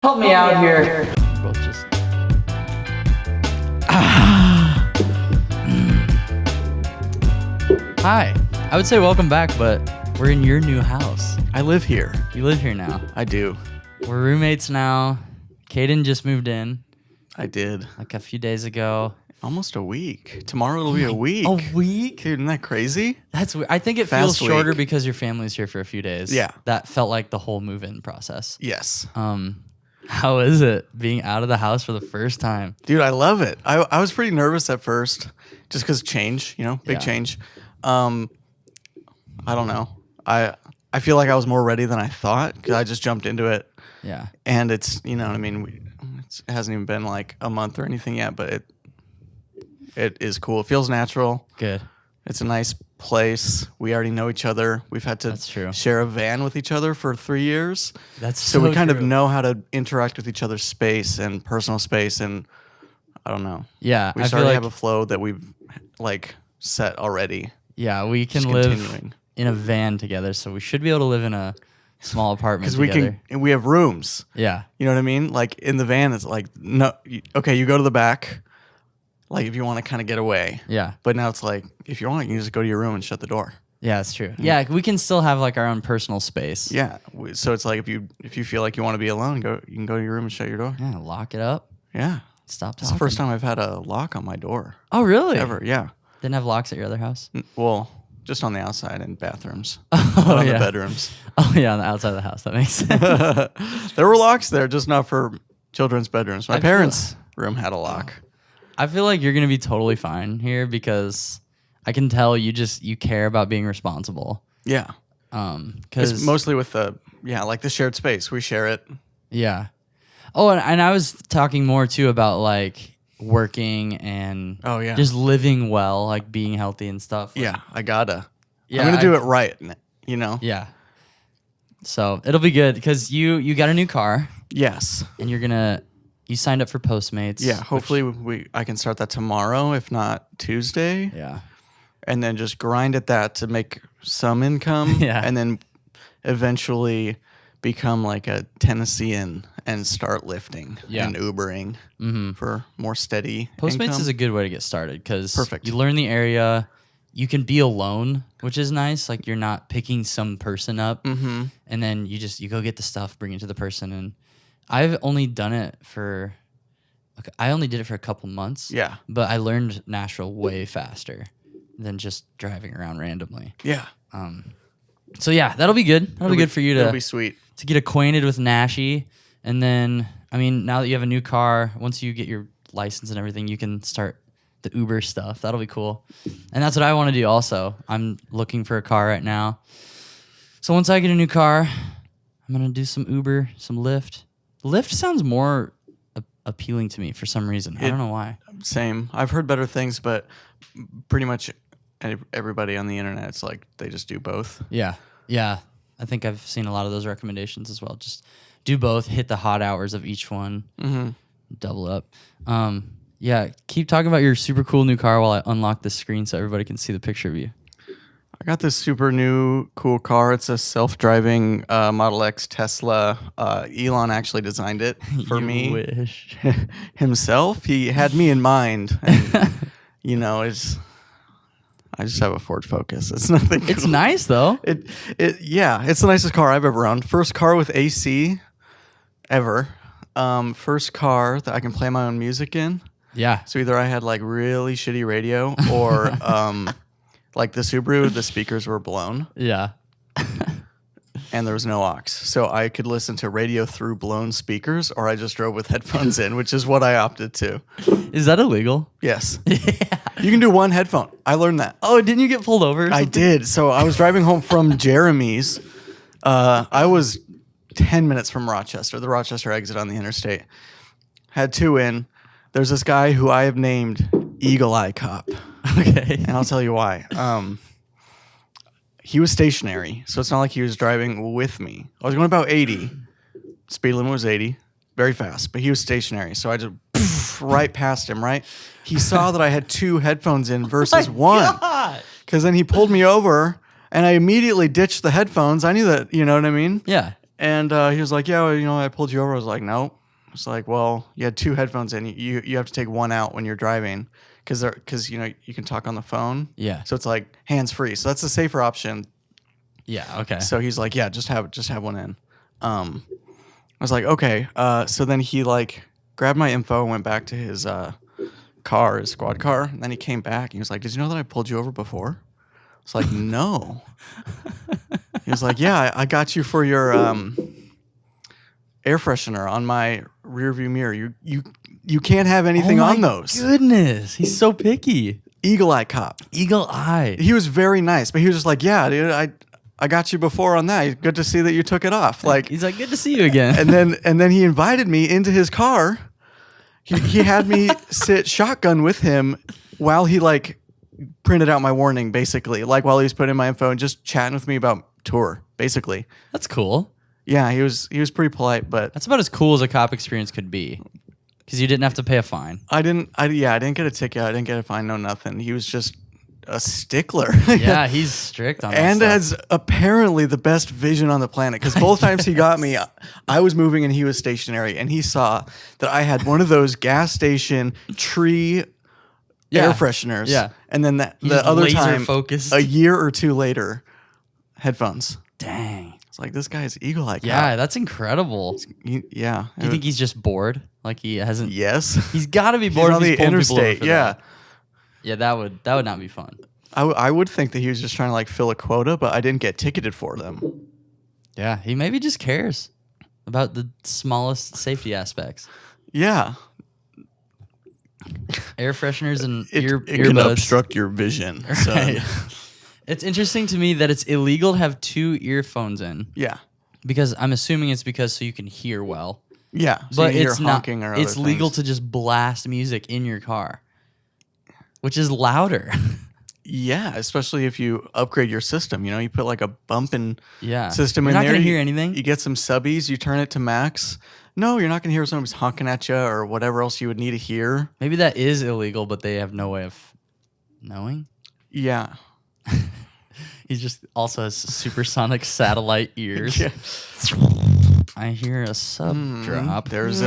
Help me out here. Both just. Hi. I would say welcome back, but we're in your new house. I live here. You live here now. I do. We're roommates now. Caden just moved in I did. like a few days ago. Almost a week. Tomorrow it'll be a week. A week? Dude, isn't that crazy? That's weird. I think it Fast feels shorter week. because your family's here for a few days. Yeah. That felt like the whole move-in process. Yes. How is it being out of the house for the first time? Dude, I love it. I was pretty nervous at first just because change, big Yeah. change. I don't know. I feel like I was more ready than I thought because I just jumped into it. Yeah. And it's, you know what I mean? It hasn't even been like a month or anything yet, but it is cool. It feels natural. Good. It's a nice place. We already know each other. We've had That's true. to share a van with each other for 3 years. That's So we kind of true. know how to interact with each other's space and personal space. And I don't know. Yeah. We I feel already like have a flow that we've like set already. yeah, we can Just live continuing. in a van together, so we should be able to live in a small apartment Because together. and we have rooms. Yeah. You know what I mean? Like in the van, it's like, no, okay, you go to the back. Like if you want to kind of get away. Yeah. But now it's like, if you want, you can just go to your room and shut the door. Yeah, that's true. Yeah, we can still have like our own personal space. Yeah. So it's like if you feel like you want to be alone, you can go to your room and shut your door. Yeah, lock it up. Yeah. Stop talking. It's the first time I've had a lock on my door Oh, really? ever. Yeah. Didn't have locks at your other house? Well, just on the outside in bathrooms, Oh, not on yeah. the bedrooms. Oh, yeah, on the outside of the house. That makes sense. There were locks there, just not for children's bedrooms. My I feel- parents' room had a lock. I feel like you're going to be totally fine here because I can tell you care about being responsible. Yeah. Because It's mostly with like the shared space. We share it. yeah. Oh, and I was talking more too about like working and Oh, yeah. just living well, like being healthy and stuff. Like, Yeah, I gotta. Yeah, I'm gonna do it right, you know? Yeah. So it'll be good because you got a new car Yes. and you signed up for Postmates. Yeah, hopefully I can start that tomorrow, if not Tuesday. Yeah. And then just grind at that to make some income. Yeah. And then eventually become like a Tennessean and start lifting Yeah. and Ubering for more steady Postmates income. is a good way to get started because Perfect. you learn the area. You can be alone, which is nice. Like you're not picking some person up, and then you go get the stuff, bring it to the person. And I've only done it I only did it for a couple months. Yeah. But I learned Nashville way faster than just driving around randomly. Yeah. So yeah, that'll be good. That'll be good for you It'll to be sweet. get acquainted with Nashi. And then, I mean, now that you have a new car, once you get your license and everything, you can start the Uber stuff. That'll be cool. And that's what I want to do also. I'm looking for a car right now. So once I get a new car, I'm going to do some Uber, some Lyft. Lyft sounds more appealing to me for some reason. I don't know why. Same. I've heard better things, but pretty much everybody on the internet, it's like they just do both. Yeah. Yeah. I think I've seen a lot of those recommendations as well. Just do both, hit the hot hours of each one, double up. Yeah, keep talking about your super cool new car while I unlock the screen so everybody can see the picture of you. I got this super new cool car. It's a self-driving Model X Tesla. Elon actually designed it for You me wish. himself. He had me in mind. And, I just have a Ford Focus. It's nothing. It's cool. nice though. Yeah, it's the nicest car I've ever owned. First car with AC ever. First car that I can play my own music in. Yeah. So either I had like really shitty radio or like the Subaru, the speakers were blown Yeah. and there was no aux. So I could listen to radio through blown speakers or I just drove with headphones in, which is what I opted to. Is that illegal? Yes. You can do one headphone. I learned that. Oh, didn't you get pulled over? or I something? did. So I was driving home from Jeremy's. I was 10 minutes from Rochester, the Rochester exit on the interstate. Had two in. There's this guy who I have named Eagle Eye Cop. Okay. And I'll tell you why. He was stationary, so it's not like he was driving with me. I was going about 80. Speed limit was 80. Very fast, but he was stationary. So I just right past him, right? He saw that I had two headphones in versus one. God. Because then he pulled me over, and I immediately ditched the headphones. I knew that, you know what I mean? Yeah. And he was like, yeah, well, I pulled you over. I was like, no. It's like, well, you had 2 headphones in. You have to take one out when you're driving because you can talk on the phone. Yeah. So it's like hands free. So that's the safer option. Yeah. Okay. So he's like, yeah, just have one in. I was like, okay. So then he like grabbed my info and went back to his car, his squad car. And then he came back and he was like, did you know that I pulled you over before? It's like, no. He was like, yeah, I got you for your air freshener on my rear view mirror. You can't have anything on those. Goodness, he's so picky. Eagle eye cop. Eagle eye. He was very nice, but he was just like, yeah, dude, I got you before on that. Good to see that you took it off. Like he's like, good to see you again. and then he invited me into his car. He had me sit shotgun with him while he like printed out my warning, basically, like while he was putting in my info and just chatting with me about tour, basically. That's cool. Yeah, he was pretty polite, but That's about as cool as a cop experience could be, because you didn't have to pay a fine. I didn't get a ticket. I didn't get a fine. No, nothing. He was just a stickler. Yeah, he's strict on that And stuff. has apparently the best vision on the planet, because both times he got me, I was moving and he was stationary, and he saw that I had one of those gas station tree air fresheners. Yeah. And then the just other laser time, focused. a year or 2 later, headphones. Dang. It's like, this guy's eagle eye. Yeah, that's incredible. Yeah. Do you think he's just bored? Like he hasn't. Yes. He's got to be He's bored. on if he's the pulling people over interstate. for Yeah. that. Yeah, that would not be fun. I would think that he was just trying to like fill a quota, but I didn't get ticketed for them. Yeah, he maybe just cares about the smallest safety aspects. Yeah. Air fresheners and It earbuds. can obstruct your vision. So. Right. It's interesting to me that it's illegal to have 2 earphones in, Yeah. because I'm assuming it's because so you can hear well. Yeah. So But you hear it's not. honking or other It's legal things. to just blast music in your car, which is louder. Yeah, especially if you upgrade your system. You put like a bumping Yeah. system You're in not there. gonna You- hear anything? You get some subbies, you turn it to max. No, you're not going to hear somebody's honking at you or whatever else you would need to hear. Maybe that is illegal, but they have no way of knowing. Yeah. He just also has supersonic satellite ears. Yeah. I hear a sub drop. There's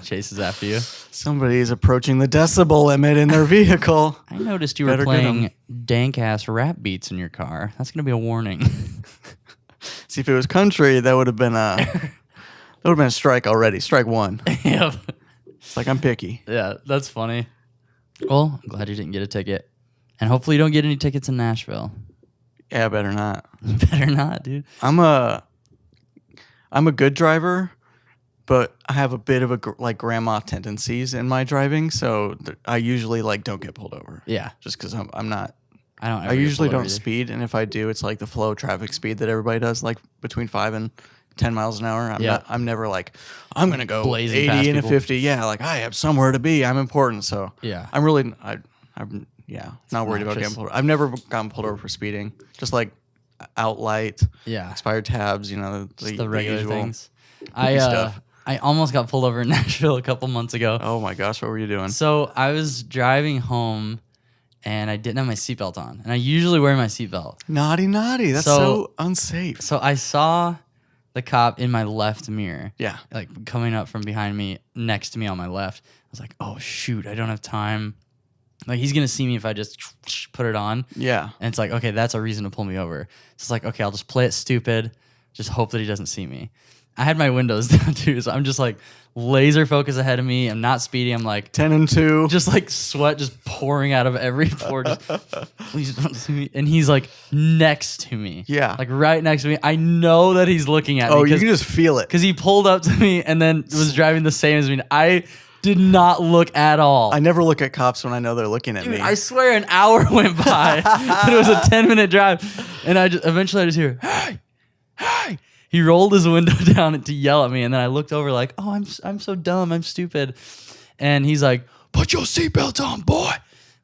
Chases after you. somebody's approaching the decibel limit in their vehicle. I noticed you were Better get 'em. playing dank ass rap beats in your car. That's gonna be a warning. See, if it was country, that would have been a strike already. Strike 1. Yep. It's like, I'm picky. Yeah, that's funny. Well, I'm glad you didn't get a ticket. And hopefully you don't get any tickets in Nashville. Yeah, better not. You better not, dude. I'm a good driver, but I have a bit of a grandma tendencies in my driving, so I usually don't get pulled over. Yeah. Just because I'm not. I don't. I usually don't speed, and if I do, it's like the flow traffic speed that everybody does, like between 5 and 10 miles an hour. I'm never like, I'm gonna go Blazing past 80 and a people. 50. Yeah, like I have somewhere to be. I'm important, so Yeah. I'm really I'm not worried about obnoxious. getting pulled over. I've never gotten pulled over for speeding. Just like outlight, Yeah. expired tabs, Just the regular usual things. stuff. I almost got pulled over in Nashville a couple months ago. Oh my gosh, what were you doing? So I was driving home and I didn't have my seatbelt on. And I usually wear my seatbelt. Naughty. That's So- so unsafe. So I saw the cop in my left mirror. Yeah. Like coming up from behind me, next to me on my left. I was like, oh shoot, I don't have time. Like he's gonna see me if I just put it on. Yeah. And it's like, okay, that's a reason to pull me over. So it's like, okay, I'll just play it stupid. Just hope that he doesn't see me. I had my windows down too, so I'm just like laser focus ahead of me. I'm not speeding. I'm like 10 and 2. just like sweat just pouring out of every pore. Just, please don't see me. And he's like next to me. Yeah. Like right next to me. I know that he's looking at Oh, me. you can just feel it. Because he pulled up to me and then was driving the same as me. I did not look at all. I never look at cops when I know they're looking at Dude, me. I swear an hour went by. And it was a 10-minute drive. And eventually I just hear, hey, hey. He rolled his window down to yell at me. And then I looked over like, oh, I'm so dumb. I'm stupid. And he's like, put your seatbelt on, boy.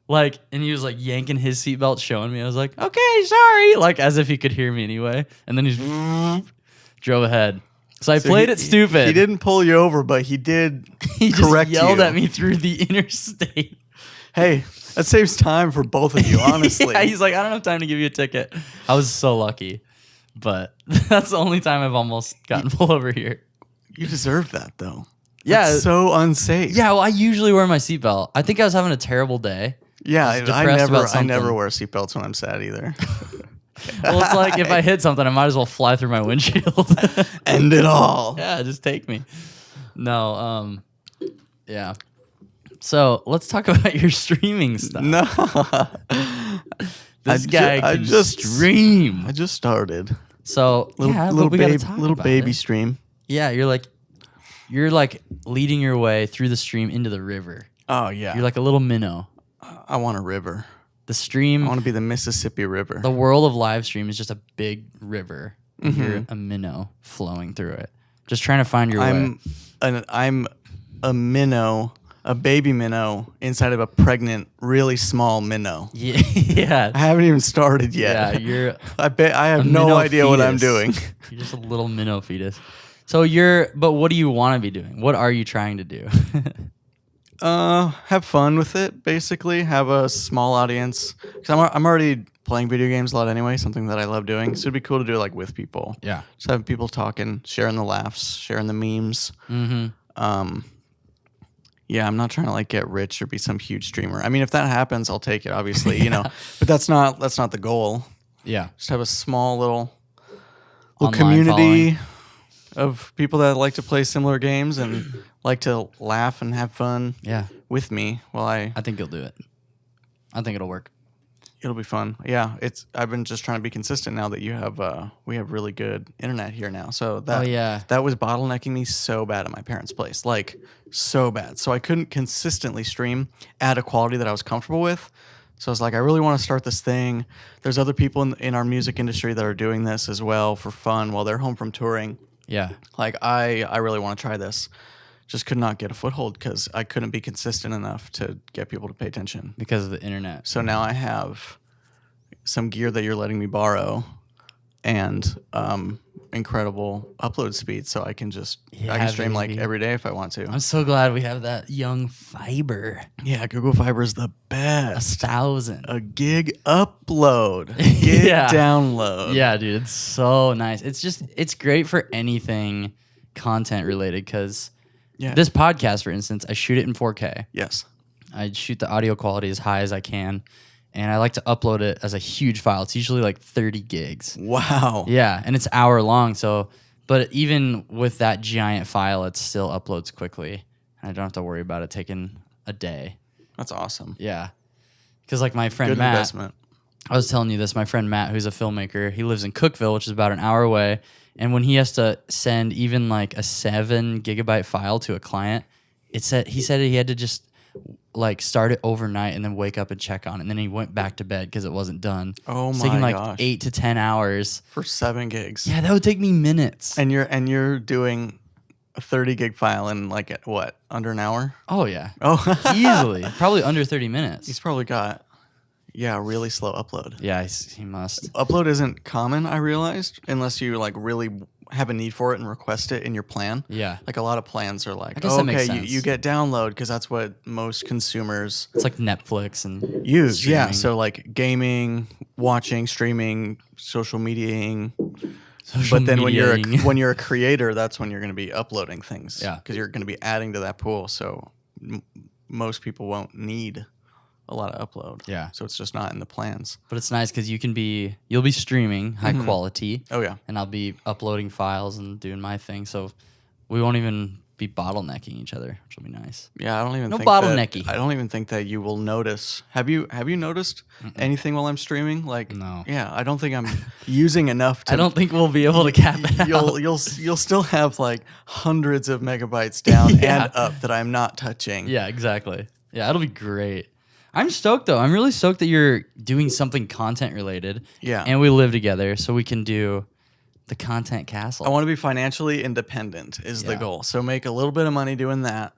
Like, and he was like yanking his seatbelt, showing me. I was like, okay, sorry. Like as if he could hear me anyway. And then he drove ahead. So I played it stupid. He didn't pull you over, but he did He just correct yelled you. at me through the interstate. Hey, that saves time for both of you, honestly. Yeah, he's like, I don't have time to give you a ticket. I was so lucky. but that's the only time I've almost gotten pulled over here. You deserve that though. Yeah. It's so unsafe. Yeah, well, I usually wear my seatbelt. I think I was having a terrible day. Yeah, I was I depressed about never something. wear seatbelts when I'm sad either. Well, it's like if I hit something, I might as well fly through my windshield. End it all. Yeah, just take me. No, yeah. So let's talk about your streaming stuff. No. This guy can stream. I just started. So Little we gotta baby, talk little about baby it. stream. Yeah, you're like leading your way through the stream into the river. Oh yeah. You're like a little minnow. I want a river. The I stream, want to be the Mississippi River. the world of live stream is just a big river. And Mm-hmm. you're a minnow flowing through it, just trying to find your way. I'm a minnow, a baby minnow inside of a pregnant, really small minnow. Yeah, yeah, I haven't even started yet. yeah. You're I have a no minnow idea what I'm fetus. doing. You're just a little minnow fetus. So but what do you want to be doing? What are you trying to do? Have fun with it. Basically, have a small audience. Because I'm already playing video games a lot anyway. Something that I love doing. So it'd be cool to do like with people. Yeah. Just having people talking, sharing the laughs, sharing the memes. Mm-hmm. Yeah, I'm not trying to like get rich or be some huge streamer. I mean, if that happens, I'll take it. Obviously, you know. But that's not the goal. Yeah. Just have a small little Online community of people that like to play similar games and like to laugh and have fun Yeah. with me while I think you'll do it. I think it'll work. it'll be fun. Yeah, I've been just trying to be consistent now that we have really good internet here now. So that was bottlenecking me so bad at my parents' place. Like so bad. So I couldn't consistently stream at a quality that I was comfortable with. So I was like, I really want to start this thing. There's other people in our music industry that are doing this as well for fun while they're home from touring. Yeah. Like I really want to try this. Just could not get a foothold because I couldn't be consistent enough to get people to pay attention. Because of the internet. So now I have some gear that you're letting me borrow and incredible upload speed, so I can stream like baby. every day if I want to. I'm so glad we have that young fiber. Yeah, Google Fiber is the best. 1,000. A gig upload, gig Yeah. download. Yeah, dude, it's so nice. It's great for anything content related because Yeah. this podcast, for instance, I shoot it in 4K. Yes. I shoot the audio quality as high as I can, and I like to upload it as a huge file. It's usually like 30 gigs. Wow. Yeah, and it's hour long. So, but even with that giant file, it still uploads quickly, and I don't have to worry about it taking a day. That's awesome. Yeah, because like my friend Good Matt, investment. I was telling you this. My friend Matt, who's a filmmaker, he lives in Cookville, which is about an hour away. And when he has to send even like a 7 gigabyte file to a client, he said he had to just like start it overnight and then wake up and check on it. And then he went back to bed because it wasn't done. Oh It's my taking like gosh. 8 to 10 hours. For 7 gigs. Yeah, that would take me minutes. And you're doing a 30 gig file in like what, under an hour? Oh yeah, Oh, easily, probably under 30 minutes. He's probably got really slow upload. Yeah, he must. Upload isn't common, I realized, unless you like really have a need for it and request it in your plan. Yeah, Like a lot of plans are like, I guess that makes okay, sense. you get download because that's what most consumers it's like Netflix and use. Yeah, streaming. so like gaming, watching, streaming, social mediaing. social But then mediating. when you're a creator, that's when you're going to be uploading things. Yeah. Because you're going to be adding to that pool. So most people won't need a lot of upload. Yeah. So it's just not in the plans. But it's nice because you'll be streaming high quality, Oh yeah. and I'll be uploading files and doing my thing. So we won't even be bottlenecking each other, which will be nice. Yeah, I don't even No think bottlenecky. I don't even think that you will notice. Have you noticed anything while I'm streaming? Like No. Yeah, I don't think I'm using enough to I don't think we'll be able to cap it out. you'll still have like hundreds of megabytes down Yeah. and up that I'm not touching. Yeah, exactly. Yeah, it'll be great. I'm stoked though. I'm really stoked that you're doing something content related. Yeah. And we live together, so we can do the content castle. I want to be financially independent is the Yeah. goal. So make a little bit of money doing that.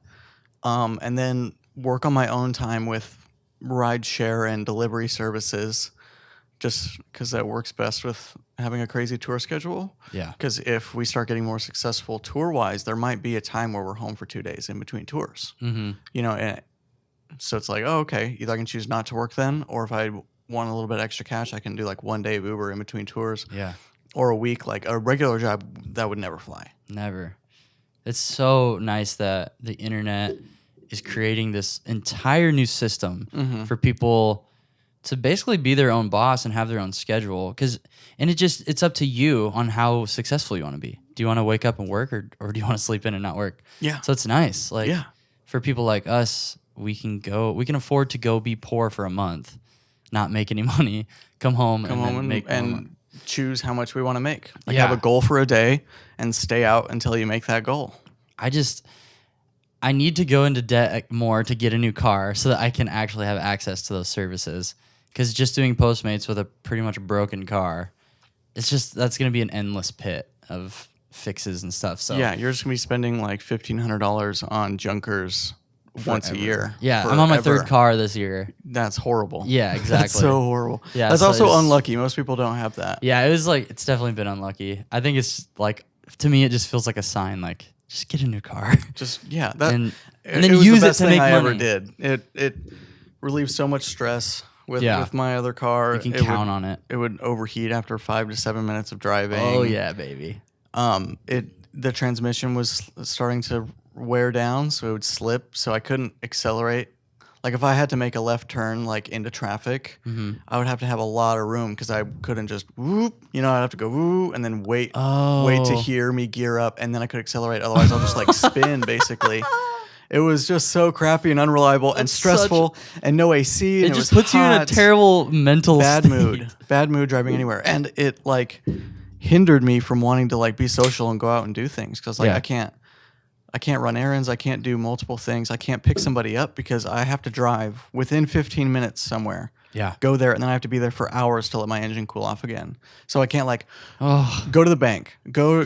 And then work on my own time with ride share and delivery services just because that works best with having a crazy tour schedule. Yeah. Because if we start getting more successful tour-wise, there might be a time where we're home for 2 days in between tours. Mm-hmm. You know, and so it's like, oh, okay, either I can choose not to work then, or if I want a little bit extra cash, I can do like 1 day of Uber in between tours. Yeah. or a week, like a regular job, that would never fly. Never. It's so nice that the internet is creating this entire new system for people to basically be their own boss and have their own schedule. And it's up to you on how successful you want to be. Do you want to wake up and work, or do you want to sleep in and not work? Yeah. So it's nice. Like Yeah. for people like us, we can afford to go be poor for a month, not make any money, come home and make more money. and choose how much we want to make. Like Yeah. have a goal for a day and stay out until you make that goal. I need to go into debt more to get a new car so that I can actually have access to those services. Because just doing Postmates with a pretty much broken car, that's going to be an endless pit of fixes and stuff. So Yeah, you're just gonna be spending like $1,500 on junkers once a year. Yeah, I'm on my forever. third car this year. That's horrible. Yeah, exactly. That's so horrible. Yeah, That's so also it's- unlucky. Most people don't have that. Yeah, it's definitely been unlucky. I think it's like, to me, it just feels like a sign, like, just get a new car. Just that and it then was use the it best to thing make I money. ever did. It relieved so much stress with my other car. You can count on it. It would overheat after 5 to 7 minutes of driving. Oh yeah, baby. The transmission was starting to wear down, so it would slip. So I couldn't accelerate. Like if I had to make a left turn like into traffic, I would have to have a lot of room because I couldn't just whoop. I'd have to go whoop and then wait to hear me gear up, and then I could accelerate. Otherwise, I'll just like spin basically. It was just so crappy and unreliable and stressful, and no AC. And It just puts you in a terrible mental bad state. bad mood driving anywhere, and it like hindered me from wanting to like be social and go out and do things because like Yeah. I can't run errands. I can't do multiple things. I can't pick somebody up because I have to drive within 15 minutes somewhere. Yeah. Go there, and then I have to be there for hours to let my engine cool off again. So I can't like Oh, go to the bank, then go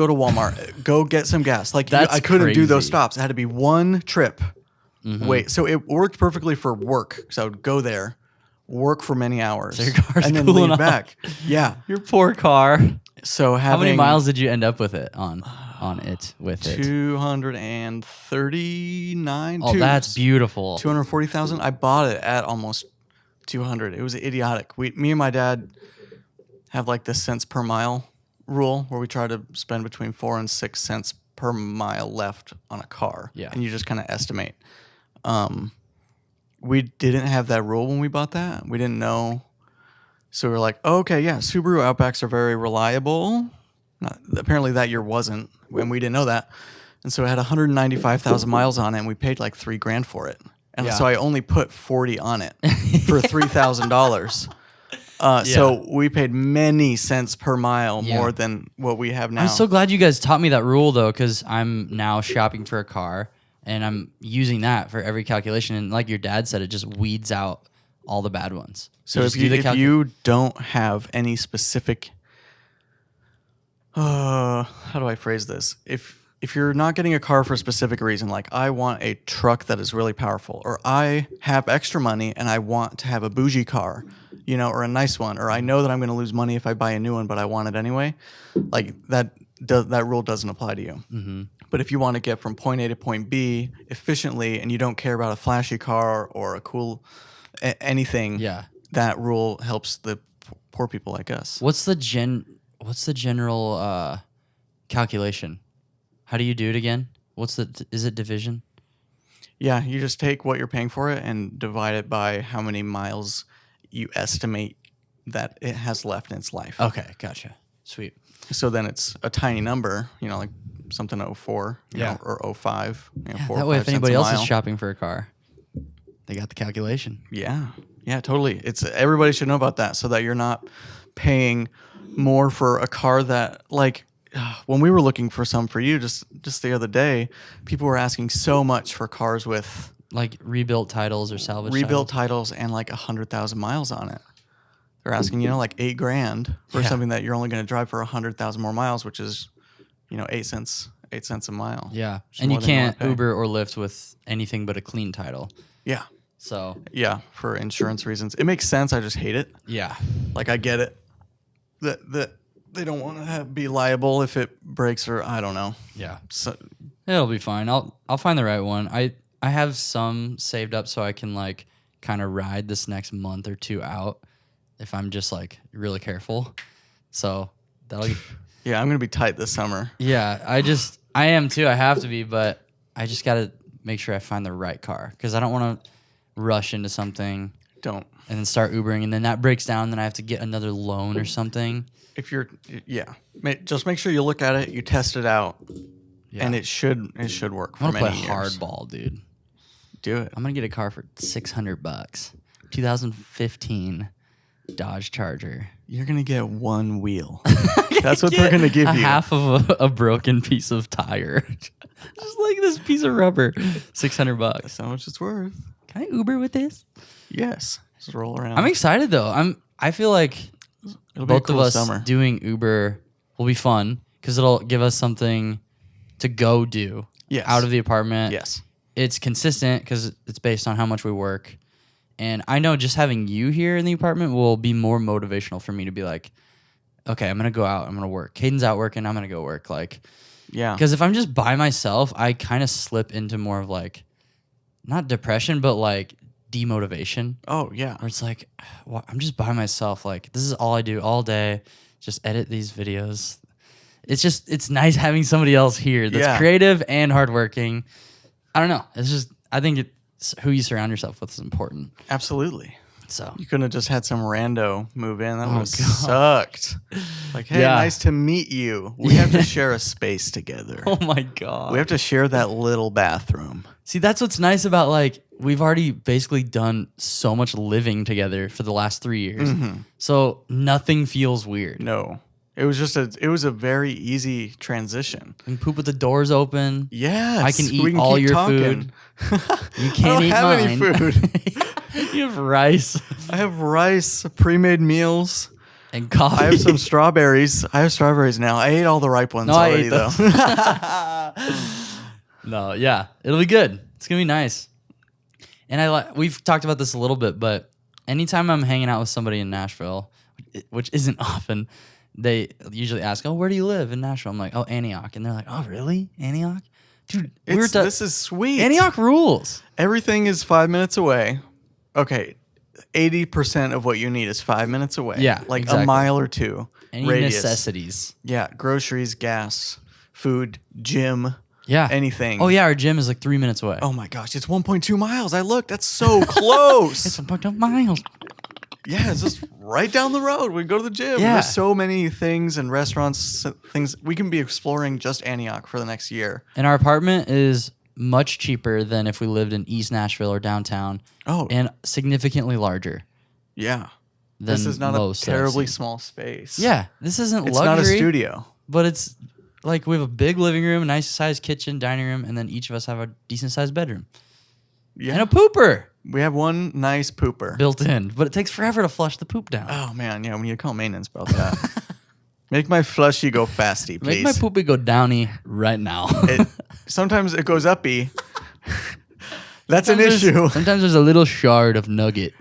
to Walmart, go get some gas. Like That's I couldn't do those crazy. stops. It had to be one trip. Wait, so it worked perfectly for work. So I would go there, work for many hours, So your car's and then cooling leave off. back. Yeah. your poor car. So How many having miles did you end up with it on it? 239. Oh, that's beautiful. 240,000. I bought it at almost 200. It was idiotic. Me and my dad have like the cents per mile rule where we try to spend between 4 and 6 cents per mile left on a car. Yeah. And you just kind of estimate. We didn't have that rule when we bought that. We didn't know. So we were like, oh, okay, yeah, Subaru Outbacks are very reliable. Apparently that year wasn't, and we didn't know that. And so it had 195,000 miles on it, and we paid like $3,000 for it. And Yeah. so I only put 40 on it for $3,000. So we paid many cents per mile more than what we have now. I'm so glad you guys taught me that rule though, because I'm now shopping for a car and I'm using that for every calculation. And like your dad said, it just weeds out all the bad ones. So just if you don't have any specific, how do I phrase this? If you're not getting a car for a specific reason, like I want a truck that is really powerful, or I have extra money and I want to have a bougie car, or a nice one, or I know that I'm going to lose money if I buy a new one, but I want it anyway, like that rule doesn't apply to you. Mm-hmm. But if you want to get from point A to point B efficiently and you don't care about a flashy car or a cool anything, that rule helps the poor people like us. What's the general calculation? How do you do it again? Is it division? Yeah, you just take what you're paying for it and divide it by how many miles you estimate that it has left in its life. Okay, gotcha. Sweet. So then it's a tiny number, like something 04, or 05. That way, if anybody else is shopping for a car, they got the calculation. Yeah, totally. Everybody should know about that so that you're not paying more for a car that, like, when we were looking for some for you just the other day, people were asking so much for cars with like rebuilt titles or salvage titles and like 100,000 miles on it. They're asking, like $8,000 for something that you're only going to drive for 100,000 more miles, which is, 8 cents a mile. Yeah, Which is and you more than wanna can't pay. Uber or Lyft with anything but a clean title. Yeah, So for insurance reasons, it makes sense. I just hate it. yeah, Like I get it. That they don't want to be liable if it breaks, or I don't know. yeah, So, it'll be fine. I'll find the right one. I have some saved up so I can like kind of ride this next month or two out if I'm just like really careful. So Yeah, I'm gonna be tight this summer. Yeah, I am too. I have to be, but I just got to make sure I find the right car because I don't want to rush into something. Don't. And then start Ubering, and then that breaks down. Then I have to get another loan or something. Just make sure you look at it, you test it out, and it should work for I'm gonna many play years. hardball, dude. Do it. I'm gonna get a car for $600. 2015 Dodge Charger. You're gonna get one wheel. That's what they're gonna give you. Half of a broken piece of tire, just like this piece of rubber. $600. That's how much it's worth. Can I Uber with this? Yes. Just roll around. I'm excited though. I feel like It'll be a both cool of us summer. doing Uber will be fun because it'll give us something to go do Yes. out of the apartment. Yes. It's consistent because it's based on how much we work. And I know just having you here in the apartment will be more motivational for me to be like, okay, I'm going to go out. I'm going to work. Caden's out working. I'm going to go work. Yeah. Because if I'm just by myself, I kind of slip into more of like, not depression, but like demotivation. Oh, yeah. Where it's like, well, I'm just by myself. Like, this is all I do all day. Just edit these videos. It's nice having somebody else here that's creative and hardworking. I don't know. I think it's who you surround yourself with is important. Absolutely. So You couldn't have just had some rando move in. That would have God. sucked. Like, hey, nice to meet you. We have to share a space together. Oh my God. We have to share that little bathroom. See, that's what's nice about like, we've already basically done so much living together for the last 3 years. So nothing feels weird. No. It was a very easy transition. We can poop with the doors open. Yes. I can we eat all keep your talking. food. You I can't don't eat have mine. any food. You have rice I have rice, pre-made meals. and coffee. I have some strawberries. I have strawberries now. I ate all the ripe ones I already, ate though. No, yeah, it'll be good. It's gonna be nice. And we've talked about this a little bit, but anytime I'm hanging out with somebody in Nashville, which isn't often, they usually ask, "Oh, where do you live in Nashville?" I'm like, "Oh, Antioch," and they're like, "Oh, really, Antioch, dude? This is sweet. Antioch rules." Everything is 5 minutes away. Okay, 80% of what you need is 5 minutes away. Yeah, like exactly. a mile or two. Any radius. necessities? Yeah, groceries, gas, food, gym. Yeah, anything. Oh yeah, our gym is like 3 minutes away. Oh my gosh, it's 1.2 miles. I looked. That's so close. It's 1.2 miles. Yeah, it's just right down the road. We go to the gym. Yeah. There's so many things and restaurants, things we can be exploring just Antioch for the next year. And our apartment is much cheaper than if we lived in East Nashville or downtown. Oh, and significantly larger. Yeah, Than this is not most a terribly I've seen. small space. Yeah, this isn't it's luxury. not a studio. But it's like we have a big living room, a nice sized kitchen, dining room, and then each of us have a decent sized bedroom. Yeah, And a pooper we have one nice pooper built in, but it takes forever to flush the poop down. Oh man, yeah, we need to call maintenance about that. Make my flushy go fasty, please. Make my poopy go downy right now. Sometimes it goes uppy. That's an issue. Sometimes there's a little shard of nugget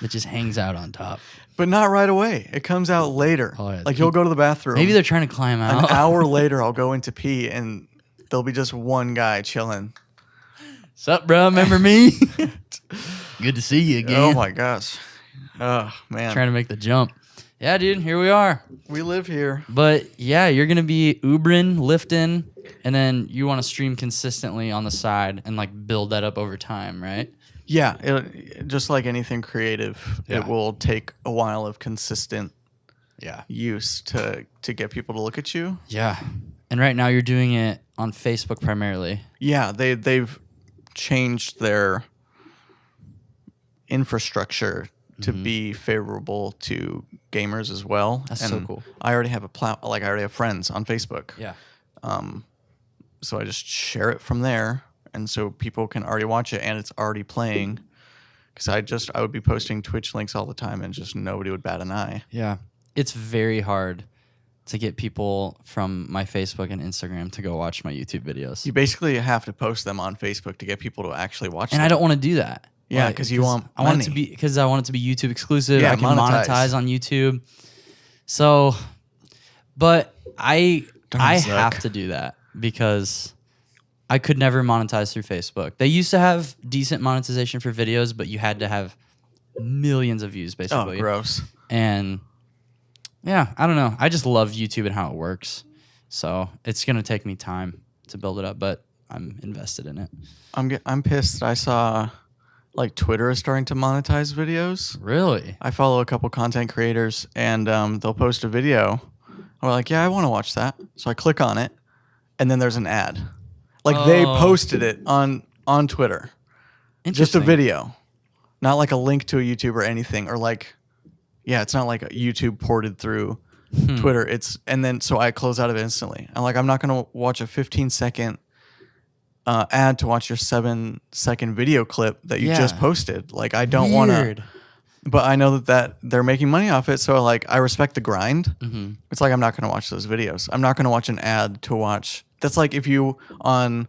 that just hangs out on top. But not right away. It comes out later. Oh, yeah. Like you'll go to the bathroom. Maybe they're trying to climb out. An hour later, I'll go in to pee, and there'll be just one guy chilling. Sup, bro? Remember me? Good to see you again. Oh my gosh. Oh man. Trying to make the jump. Yeah, dude, here we are. We live here. But yeah, you're gonna be Ubering, lifting, and then you want to stream consistently on the side and like build that up over time, right? Yeah, just like anything creative, Yeah. it will take a while of consistent Yeah. use to get people to look at you. Yeah. And right now you're doing it on Facebook primarily. Yeah, they've changed their infrastructure to be favorable to gamers as well. That's and so cool. I already have I already have friends on Facebook. Yeah. So I just share it from there, and so people can already watch it, and it's already playing. Because I would be posting Twitch links all the time, and just nobody would bat an eye. Yeah. It's very hard to get people from my Facebook and Instagram to go watch my YouTube videos. You basically have to post them on Facebook to get people to actually watch them. And I don't want to do that. Yeah, because you want I want it money. to be because I want it to be YouTube exclusive. Yeah, I can monetize. monetize on YouTube. So, but I Darn have Zuck. to do that because I could never monetize through Facebook. They used to have decent monetization for videos, but you had to have millions of views Oh, basically. gross. And Yeah, I don't know. I just love YouTube and how it works. So it's gonna take me time to build it up, but I'm invested in it. I'm pissed. I saw like Twitter is starting to monetize videos. Really? I follow a couple content creators, and they'll post a video. I'm like, yeah, I want to watch that. So I click on it, and then there's an ad. Like they Oh. posted it on Twitter, just a Interesting. video, not like a link to a YouTube or anything, or like, yeah, it's not like a YouTube ported through Twitter. And then so I close out of it instantly. I'm like, I'm not gonna watch a 15-second ad to watch your 7-second video clip that you just Yeah. posted. Like I don't want to. Weird. But I know that they're making money off it, so like I respect the grind. Mm-hmm. It's like I'm not going to watch those videos. I'm not going to watch an ad to watch. That's like if you on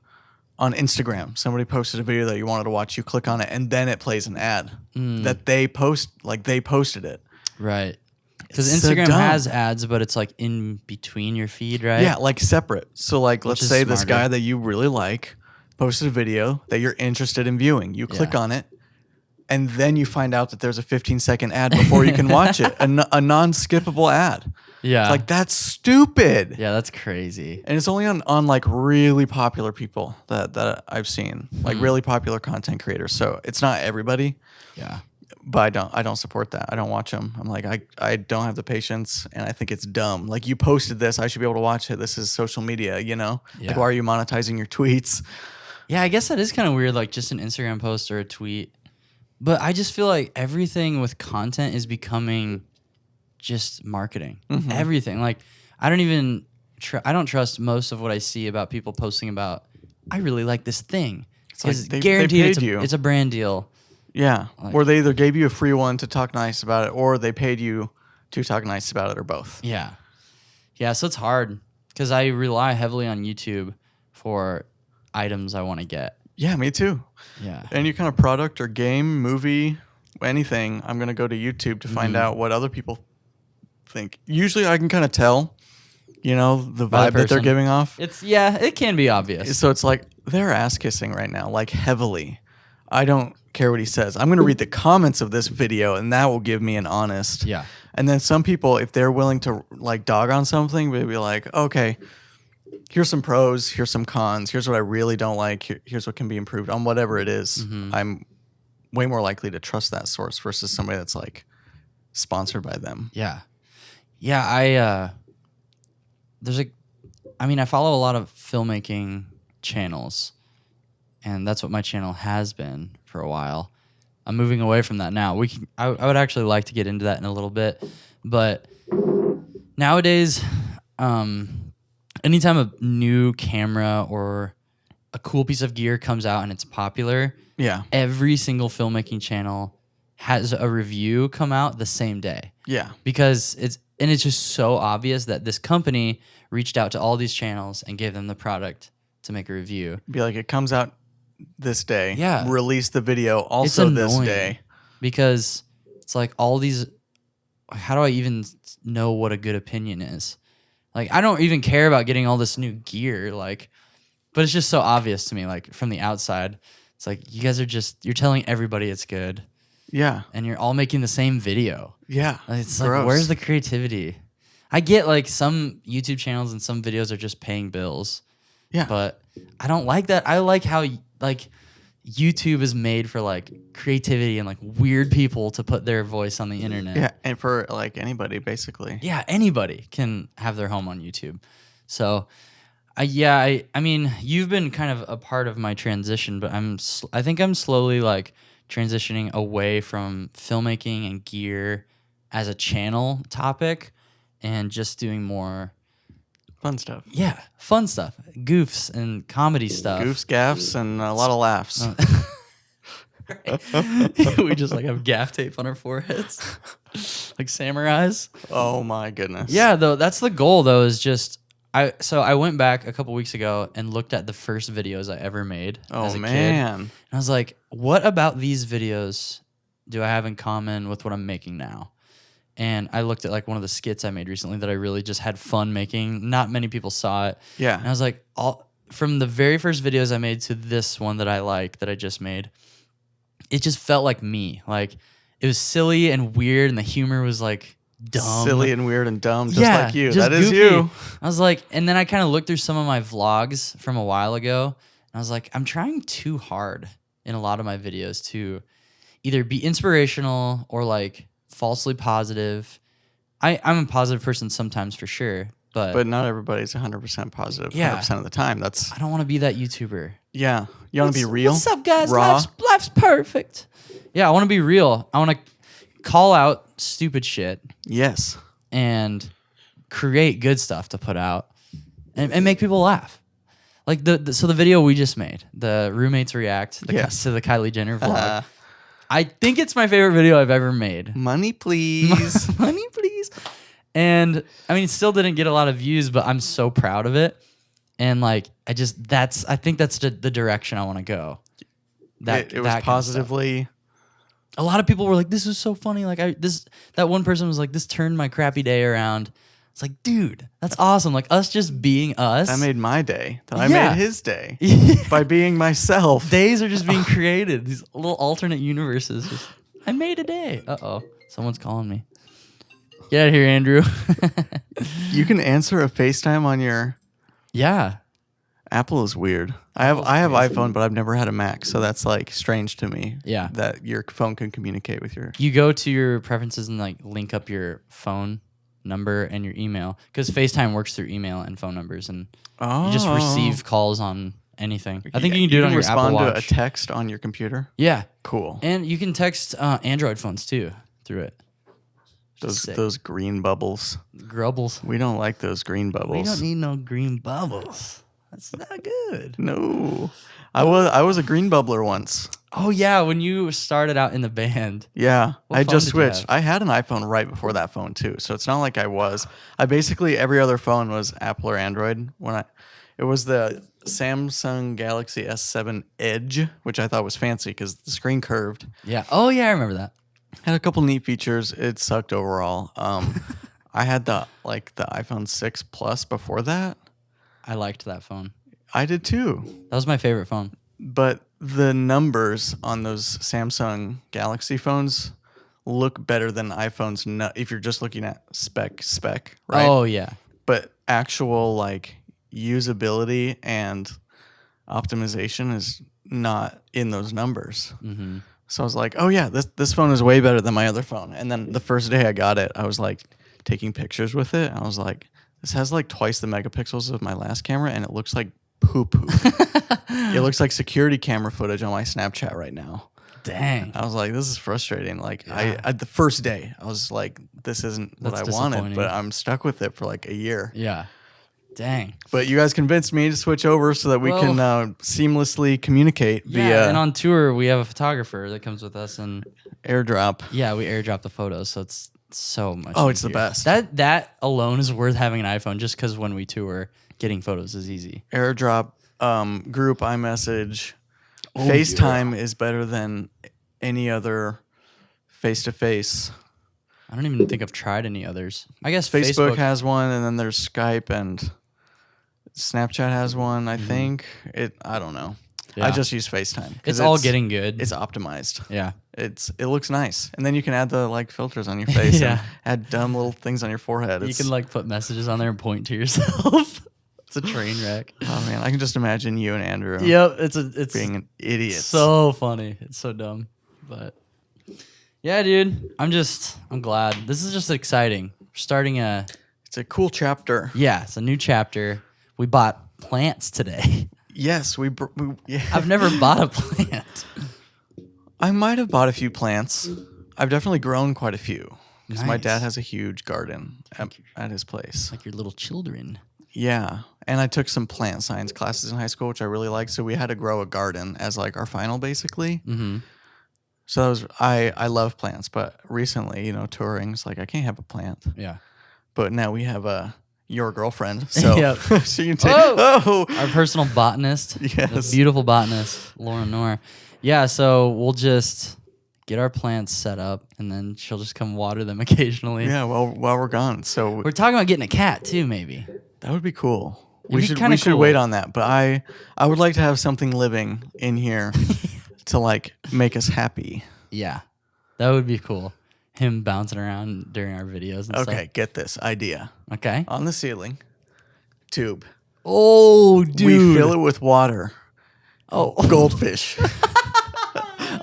Instagram somebody posted a video that you wanted to watch, you click on it and then it plays an ad that they posted it. Right. Because It's so Instagram dumb. has ads, but it's like in between your feed, right? Yeah, like separate. So like let's is say this smarter. guy that you really like posted a video that you're interested in viewing. You click Yeah. on it. And then you find out that there's a 15-second ad before you can watch it, a non-skippable ad. Yeah. Like that's stupid. Yeah, that's crazy. And it's only on like really popular people that I've seen, like really popular content creators. So it's not everybody, Yeah. but I don't support that. I don't watch them. I'm like I don't have the patience, and I think it's dumb. Like you posted this, I should be able to watch it. This is social media, you know. Yeah. Like why are you monetizing your tweets? Yeah, I guess that is kind of weird, like just an Instagram post or a tweet. But I just feel like everything with content is becoming just marketing. Everything. Like I don't even I don't trust most of what I see about people posting about I really like this thing. It's like 'Cause they guaranteed paid it's you. it's a brand deal. Yeah. Like- Or they either gave you a free one to talk nice about it, or they paid you to talk nice about it, or both. Yeah. Yeah, so it's hard because I rely heavily on YouTube for items I want to get. Yeah, me too. Yeah. Any kind of product or game, movie, anything, I'm going to go to YouTube to find out what other people think. Usually I can kind of tell, you know, the By vibe the that they're person. giving off. It can be obvious. So it's like they're ass kissing right now, like heavily. I don't care what he says. I'm going to read the comments of this video and that will give me an honest. Yeah. And then some people, if they're willing to like dog on something, they'll be like, okay, here's some pros, here's some cons, here's what I really don't like, here's what can be improved on whatever it is. I'm way more likely to trust that source versus somebody that's like sponsored by them. Yeah. Yeah, I follow a lot of filmmaking channels, and that's what my channel has been for a while. I'm moving away from that now. I would actually like to get into that in a little bit, but nowadays, anytime a new camera or a cool piece of gear comes out and it's popular, Yeah. every single filmmaking channel has a review come out the same day. Yeah. Because it's just so obvious that this company reached out to all these channels and gave them the product to make a review. Be like, it comes out this day. Yeah. Release the video also this annoying. day. Because it's like all these, how do I even know what a good opinion is? Like, I don't even care about getting all this new gear, like, but it's just so obvious to me, like, from the outside. It's like, you guys are you're telling everybody it's good, Yeah. and you're all making the same video. Yeah. Like, it's Gross. like, where's the creativity? I get, like, some YouTube channels and some videos are just paying bills. Yeah. But I don't like that. I like how, like, YouTube is made for, like, creativity and, like, weird people to put their voice on the internet. Yeah. And for like anybody, basically. Yeah, anybody can have their home on YouTube. So, I mean, you've been kind of a part of my transition, but I think I'm slowly, like, transitioning away from filmmaking and gear as a channel topic and just doing more Fun stuff. fun stuff, goofs and comedy stuff. Goofs, gaffs, and a lot of laughs. We just like have gaff tape on our foreheads, like samurais. Oh my goodness. Yeah, though that's the goal. Though is just I went back a couple weeks ago and looked at the first videos I ever made as a kid. Man. And I was like, what about these videos do I have in common with what I'm making now? And I looked at like one of the skits I made recently that I really just had fun making. Not many people saw it. Yeah. And I was like, from the very first videos I made to this one that I like, that I just made, it just felt like me. Like, it was silly and weird, and the humor was like dumb. Silly and weird and dumb, just Yeah, like you. just That is goofy. you. I was like, and then I kind of looked through some of my vlogs from a while ago, and I was like, I'm trying too hard in a lot of my videos to either be inspirational or like falsely positive. I'm a positive person sometimes for sure, but Not everybody's 100% positive Yeah. 100% of the time. That's, I don't want to be that YouTuber. yeah. You want to be real? What's up, guys? Raw? Life's perfect. Yeah, I want to be real. I want to call out stupid shit Yes. and create good stuff to put out and make people laugh. Like so the video we just made, the roommates react Yes. to the Kylie Jenner vlog. I think it's my favorite video I've ever made. Money, please. Money, please. And I mean, it still didn't get a lot of views, but I'm so proud of it. And like, I think that's the direction I want to go. It was that kind of stuff. positively. A lot of people were like, "This was so funny." Like, that one person was like, "This turned my crappy day around." It's like, dude, that's awesome. Like us just being us. That made my day. I Yeah. made his day by being myself. Days are just being created. These little alternate universes. Just, I made a day. Uh-oh. Someone's calling me. Get out of here, Andrew. You can answer a FaceTime on your Yeah. Apple is weird. I have iPhone, but I've never had a Mac, so that's like strange to me. Yeah. That your phone can communicate with your. You go to your preferences and like link up your phone number and your email because FaceTime works through email and phone numbers, and you just receive calls on anything. I think you can do it on your Apple Watch. Respond Watch. to a text on your computer. Yeah. Cool. And you can text Android phones too through it. Those green bubbles. Grubbles. We don't like those green bubbles. We don't need no green bubbles. That's not good. No. I was a green bubbler once. Oh yeah, when you started out in the band. Yeah, What I phone just did you have? switched. I had an iPhone right before that phone too, so it's not like I was. I basically every other phone was Apple or Android. It was the Samsung Galaxy S7 Edge, which I thought was fancy because the screen curved. Yeah. Oh yeah, I remember that. Had a couple neat features. It sucked overall. I had the iPhone 6 Plus before that. I liked that phone. I did too. That was my favorite phone. But the numbers on those Samsung Galaxy phones look better than iPhones if you're just looking at spec, right? Oh yeah. But actual like usability and optimization is not in those numbers. Mm-hmm. So I was like, oh yeah, this phone is way better than my other phone. And then the first day I got it, I was like taking pictures with it. And I was like, this has like twice the megapixels of my last camera, and it looks like poo-poo. It looks like security camera footage on my Snapchat right now. Dang. I was like, this is frustrating. Like Yeah. I the first day, I was like, this isn't what That's I wanted, disappointing. but I'm stuck with it for like a year. Yeah. Dang. But you guys convinced me to switch over so that we can seamlessly communicate via and on tour we have a photographer that comes with us, and AirDrop. yeah, we airdrop the photos, so it's so much. Oh, it's the easier. best. That alone is worth having an iPhone, just because when we tour, getting photos is easy. AirDrop, group iMessage, Oh, FaceTime is better than any other face-to-face. I don't even think I've tried any others. I guess Facebook Facebook has one, and then there's Skype, and Snapchat has one. I think I don't know. Yeah. I just use FaceTime. 'Cause It's all getting good. It's optimized. Yeah. It looks nice, and then you can add the like filters on your face Yeah. and add dumb little things on your forehead. You It's, can like put messages on there and point to yourself. It's a train wreck. oh man, I can just imagine you and Andrew Yep, it's being an idiot. so funny. It's so dumb, but yeah, dude. I'm glad. This is just exciting. We're starting It's a cool chapter. it's a new chapter. We bought plants today. Yes, yeah. I've never bought a plant. I might have bought a few plants. I've definitely grown quite a few because my Nice. dad has a huge garden at his place. Like your little children. Yeah, and I took some plant science classes in high school, which I really liked. So we had to grow a garden as like our final, basically. Mm-hmm. So that was I love plants, but recently, touring, it's like I can't have a plant. Yeah. But now we have your girlfriend, so Yep. so you can take. Oh! Oh, Our personal botanist. Yes. The beautiful botanist, Lauren Noor. Yeah, so we'll just get our plants set up, and then she'll just come water them occasionally. yeah. Well, while we're gone, so We're talking about getting a cat too, maybe. that would be cool. It'd We be should kinda cool. wait on that. But I would like to have something living in here to like make us happy. Yeah, that would be cool. him bouncing around during our videos and Okay, get this idea. stuff. Okay. On the ceiling, tube. Oh, dude. We fill it with water. Oh, Goldfish.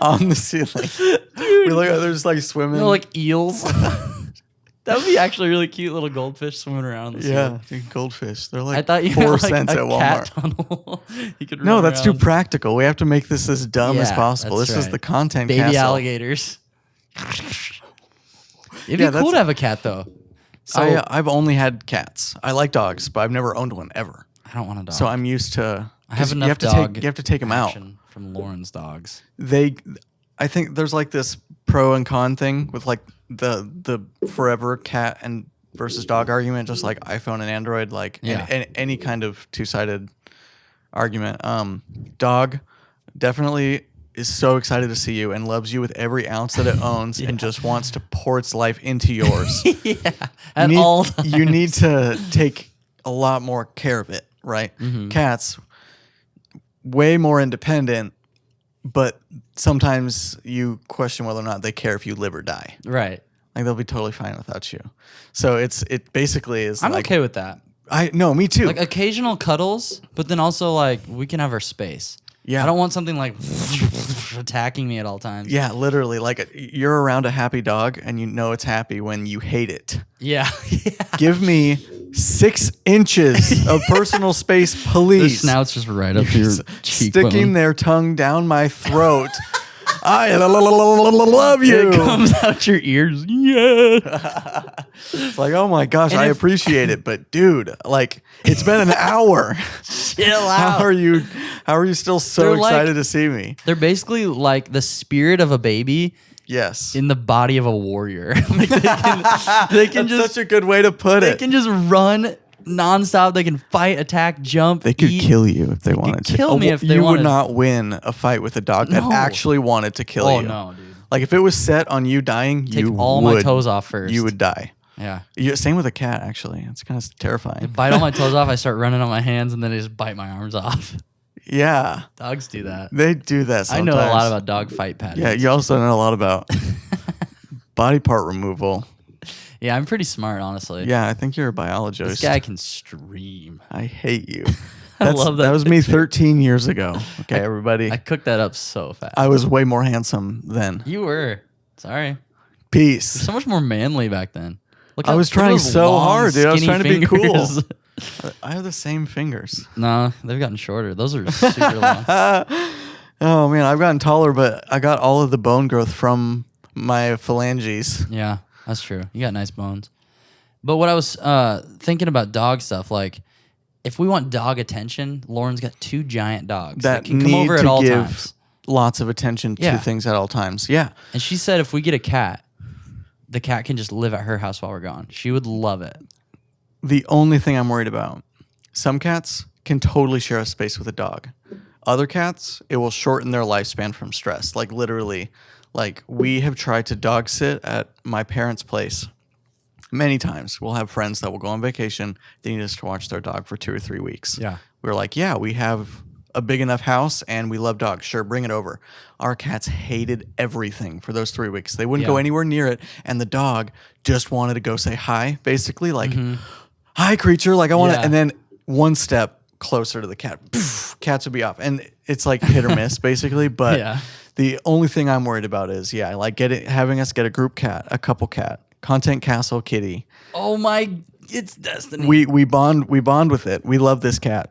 On the ceiling. We look at they're just like swimming. no, like eels. That would be actually really cute. Little goldfish swimming around. The yeah, dude, goldfish. They're like I thought you 4 meant like cents a at Walmart. cat tunnel. You could No, run that's too around. practical. We have to make this as dumb as Yeah, possible. that's This is right. the content Baby castle. alligators. It'd Yeah, be cool that's- to have a cat though. So I've only had cats. I like dogs, but I've never owned one ever. I don't want a dog. So I'm used to. I have 'cause enough you have to dog take. You have to take them out. action from Lauren's dogs. I think there's like this pro and con thing with like the forever cat and versus dog argument, just like iPhone and Android, like Yeah. any kind of two-sided argument. Dog definitely is so excited to see you and loves you with every ounce that it owns and just wants to pour its life into yours. Yeah, at all times. You need to take a lot more care of it, right? Mm-hmm. Cats, way more independent, but sometimes you question whether or not they care if you live or die. Right. Like they'll be totally fine without you. So it basically is I'm like okay with that. me too. Like occasional cuddles, but then also like we can have our space. Yeah. I don't want something like attacking me at all times. Yeah, literally. Like you're around a happy dog and you know it's happy when you hate it. Yeah. Yeah. Give me 6 inches of personal space, The please. snout's just right up your cheekbone. Sticking their tongue down my throat. I love you. It comes out your ears. Yeah. It's like, oh my gosh, And I if- appreciate it, but dude, like it's been an hour. Chill How out. are you still so They're like- excited to see me? They're basically like the spirit of a baby Yes. in the body of a warrior. Like they can That's just such a good way to put they it. can just run nonstop. They can fight, attack, jump. They could eat. kill you if they wanted to. kill me if they you wanted. would not win a fight with a dog that No. actually wanted to kill Oh you. no, dude! Like if it was set on you dying, Take you all would, my toes off first. You would die. Yeah. Same with a cat, actually. It's kind of terrifying. Bite all my toes off. I start running on my hands, and then I just bite my arms off. Yeah, Dogs do that. they do that I sometimes. know a lot about dog fight patterns. Yeah, you also know a lot about body part removal. Yeah, I'm pretty smart, honestly. Yeah, I think you're a biologist. This guy can stream. I hate you. I love that. That was me picture. 13 years ago. Okay, everybody. I cooked that up so fast. I was way more handsome then. You were. Sorry. Peace. So much more manly back then. Look I was look at trying those so long, hard, dude. I was skinny trying to be cool. fingers. I have the same fingers. No, they've gotten shorter. Those are super long. Oh man, I've gotten taller, but I got all of the bone growth from my phalanges. Yeah, that's true. You got nice bones. But what I was thinking about dog stuff, like if we want dog attention, Lauren's got 2 giant dogs That can come need over to at all give times. lots of attention Yeah. to things at all times. Yeah. And she said if we get a cat, the cat can just live at her house while we're gone. She would love it. The only thing I'm worried about, some cats can totally share a space with a dog. Other cats, it will shorten their lifespan from stress. Like literally, like we have tried to dog sit at my parents' place many times. We'll have friends that will go on vacation. They need us to watch their dog for 2 or 3 weeks. Yeah. We're like, yeah, we have a big enough house and we love dogs. Sure, bring it over. Our cats hated everything for those 3 weeks. They wouldn't go Yeah. anywhere near it. And the dog just wanted to go say hi, basically. Like, hi, creature. Like, I want to. Yeah. And then one step closer to the cat, poof, cats would be off. And it's like hit or miss, basically. But Yeah. the only thing I'm worried about is, yeah, like having us get a group cat, a couple cat, content castle kitty. Oh my, it's destiny. We bond with it. We love this cat.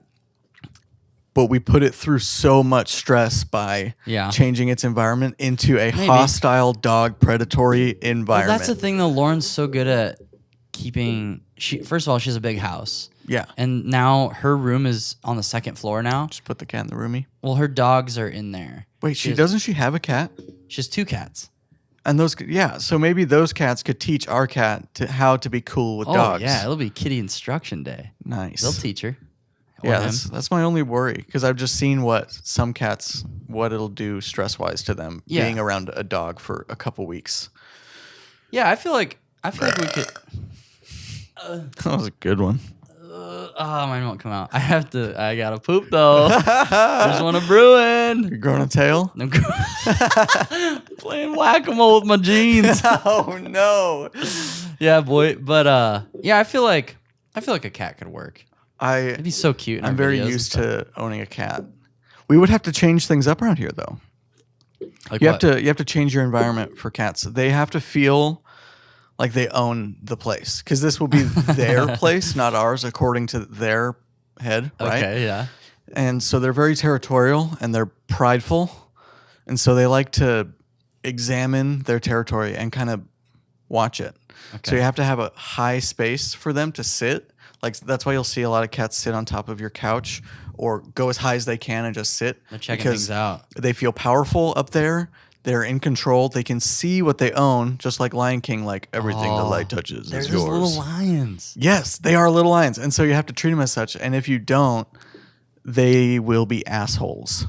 But we put it through so much stress by Yeah. changing its environment into a Maybe. hostile dog predatory Well, environment. that's the thing though. Lauren's so good at keeping. First of all, she has a big house, Yeah. and now her room is on the 2nd floor now. Just put the cat in the roomie. Well, her dogs are in there. Wait, has- doesn't she have a cat? She has 2 cats. And so maybe those cats could teach our cat how to be cool with Oh dogs. yeah, it'll be kitty instruction day. Nice. They'll teach her. Or Yeah, him. that's my only worry because I've just seen what it'll do stress wise to them Yeah. being around a dog for a couple weeks. Yeah, I feel like we could. That was a good one. Mine won't come out. I gotta poop though. There's one brewing. You're growing a tail? I'm playing whack-a-mole with my jeans. Oh no. Yeah, boy. But yeah, I feel like a cat could work. It'd be so cute. in I'm our very videos and used stuff. to owning a cat. We would have to change things up around here though. Like You what? have to change your environment for cats. They have to feel like they own the place because this will be their place, not ours, according to their head, right? Okay, yeah. And so they're very territorial and they're prideful, and so they like to examine their territory and kind of watch it. So Okay. you have to have a high space for them to sit. Like that's why you'll see a lot of cats sit on top of your couch or go as high as they can and just sit. They're checking because things out. they feel powerful up there. They're in control. They can see what they own, just like Lion King. Like everything the light touches They're is just yours. little lions. Yes, they are little lions, and so you have to treat them as such. And if you don't, they will be assholes.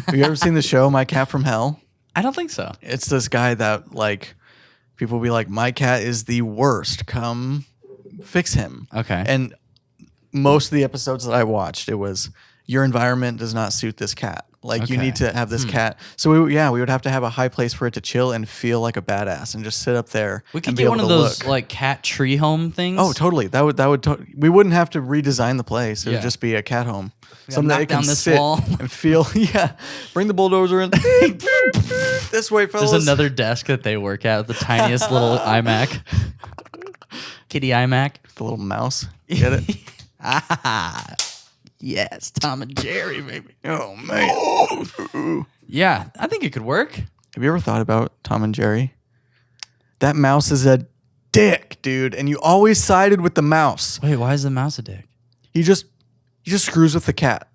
Have you ever seen the show My Cat from Hell? I don't think so. It's this guy that like people will be like, my cat is the worst. Come fix him. Okay. And most of the episodes that I watched, it was your environment does not suit this cat. Like you Okay. need to have this cat. So we would have to have a high place for it to chill and feel like a badass and just sit up there. We could and be get able one of to those look. like cat tree home things. Oh, totally. We wouldn't have to redesign the place. It Yeah. would just be a cat home. We gotta Something that knock it can down this sit wall. and feel. Yeah. Bring the bulldozer in. This way, fellas. There's another desk that they work at with the tiniest little iMac. Kitty iMac. The little mouse. Get it? Ah, yes, Tom and Jerry, baby. Oh, man. Yeah, I think it could work. Have you ever thought about Tom and Jerry? That mouse is a dick, dude. And you always sided with the mouse. Wait, why is the mouse a dick? He just screws with the cat.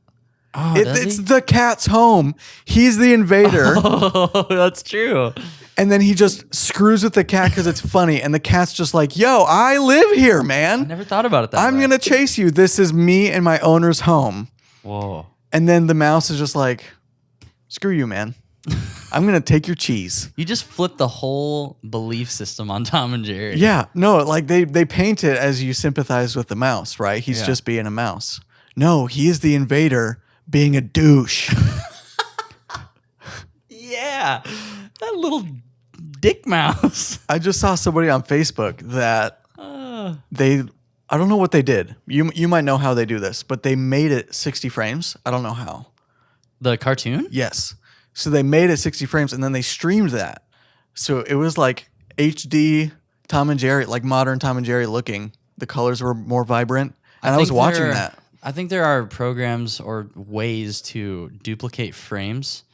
Oh, It's the cat's home. He's the invader. Oh, that's true. And then he just screws with the cat because it's funny. And the cat's just like, yo, I live here, I man. never thought about it that I'm way. going to chase you. This is me and my owner's home. Whoa. And then the mouse is just like, screw you, man. I'm going to take your cheese. You just flipped the whole belief system on Tom and Jerry. Yeah. No, like they paint it as you sympathize with the mouse, right? He's Yeah. just being a mouse. No, he is the invader being a douche. Yeah. That little dick mouse. I just saw somebody on Facebook that I don't know what they did. You might know how they do this, but they made it 60 frames. I don't know how. The cartoon? Yes. So they made it 60 frames and then they streamed that. So it was like HD Tom and Jerry, like modern Tom and Jerry looking. The colors were more vibrant. And I was think watching there- that. I think there are programs or ways to duplicate frames.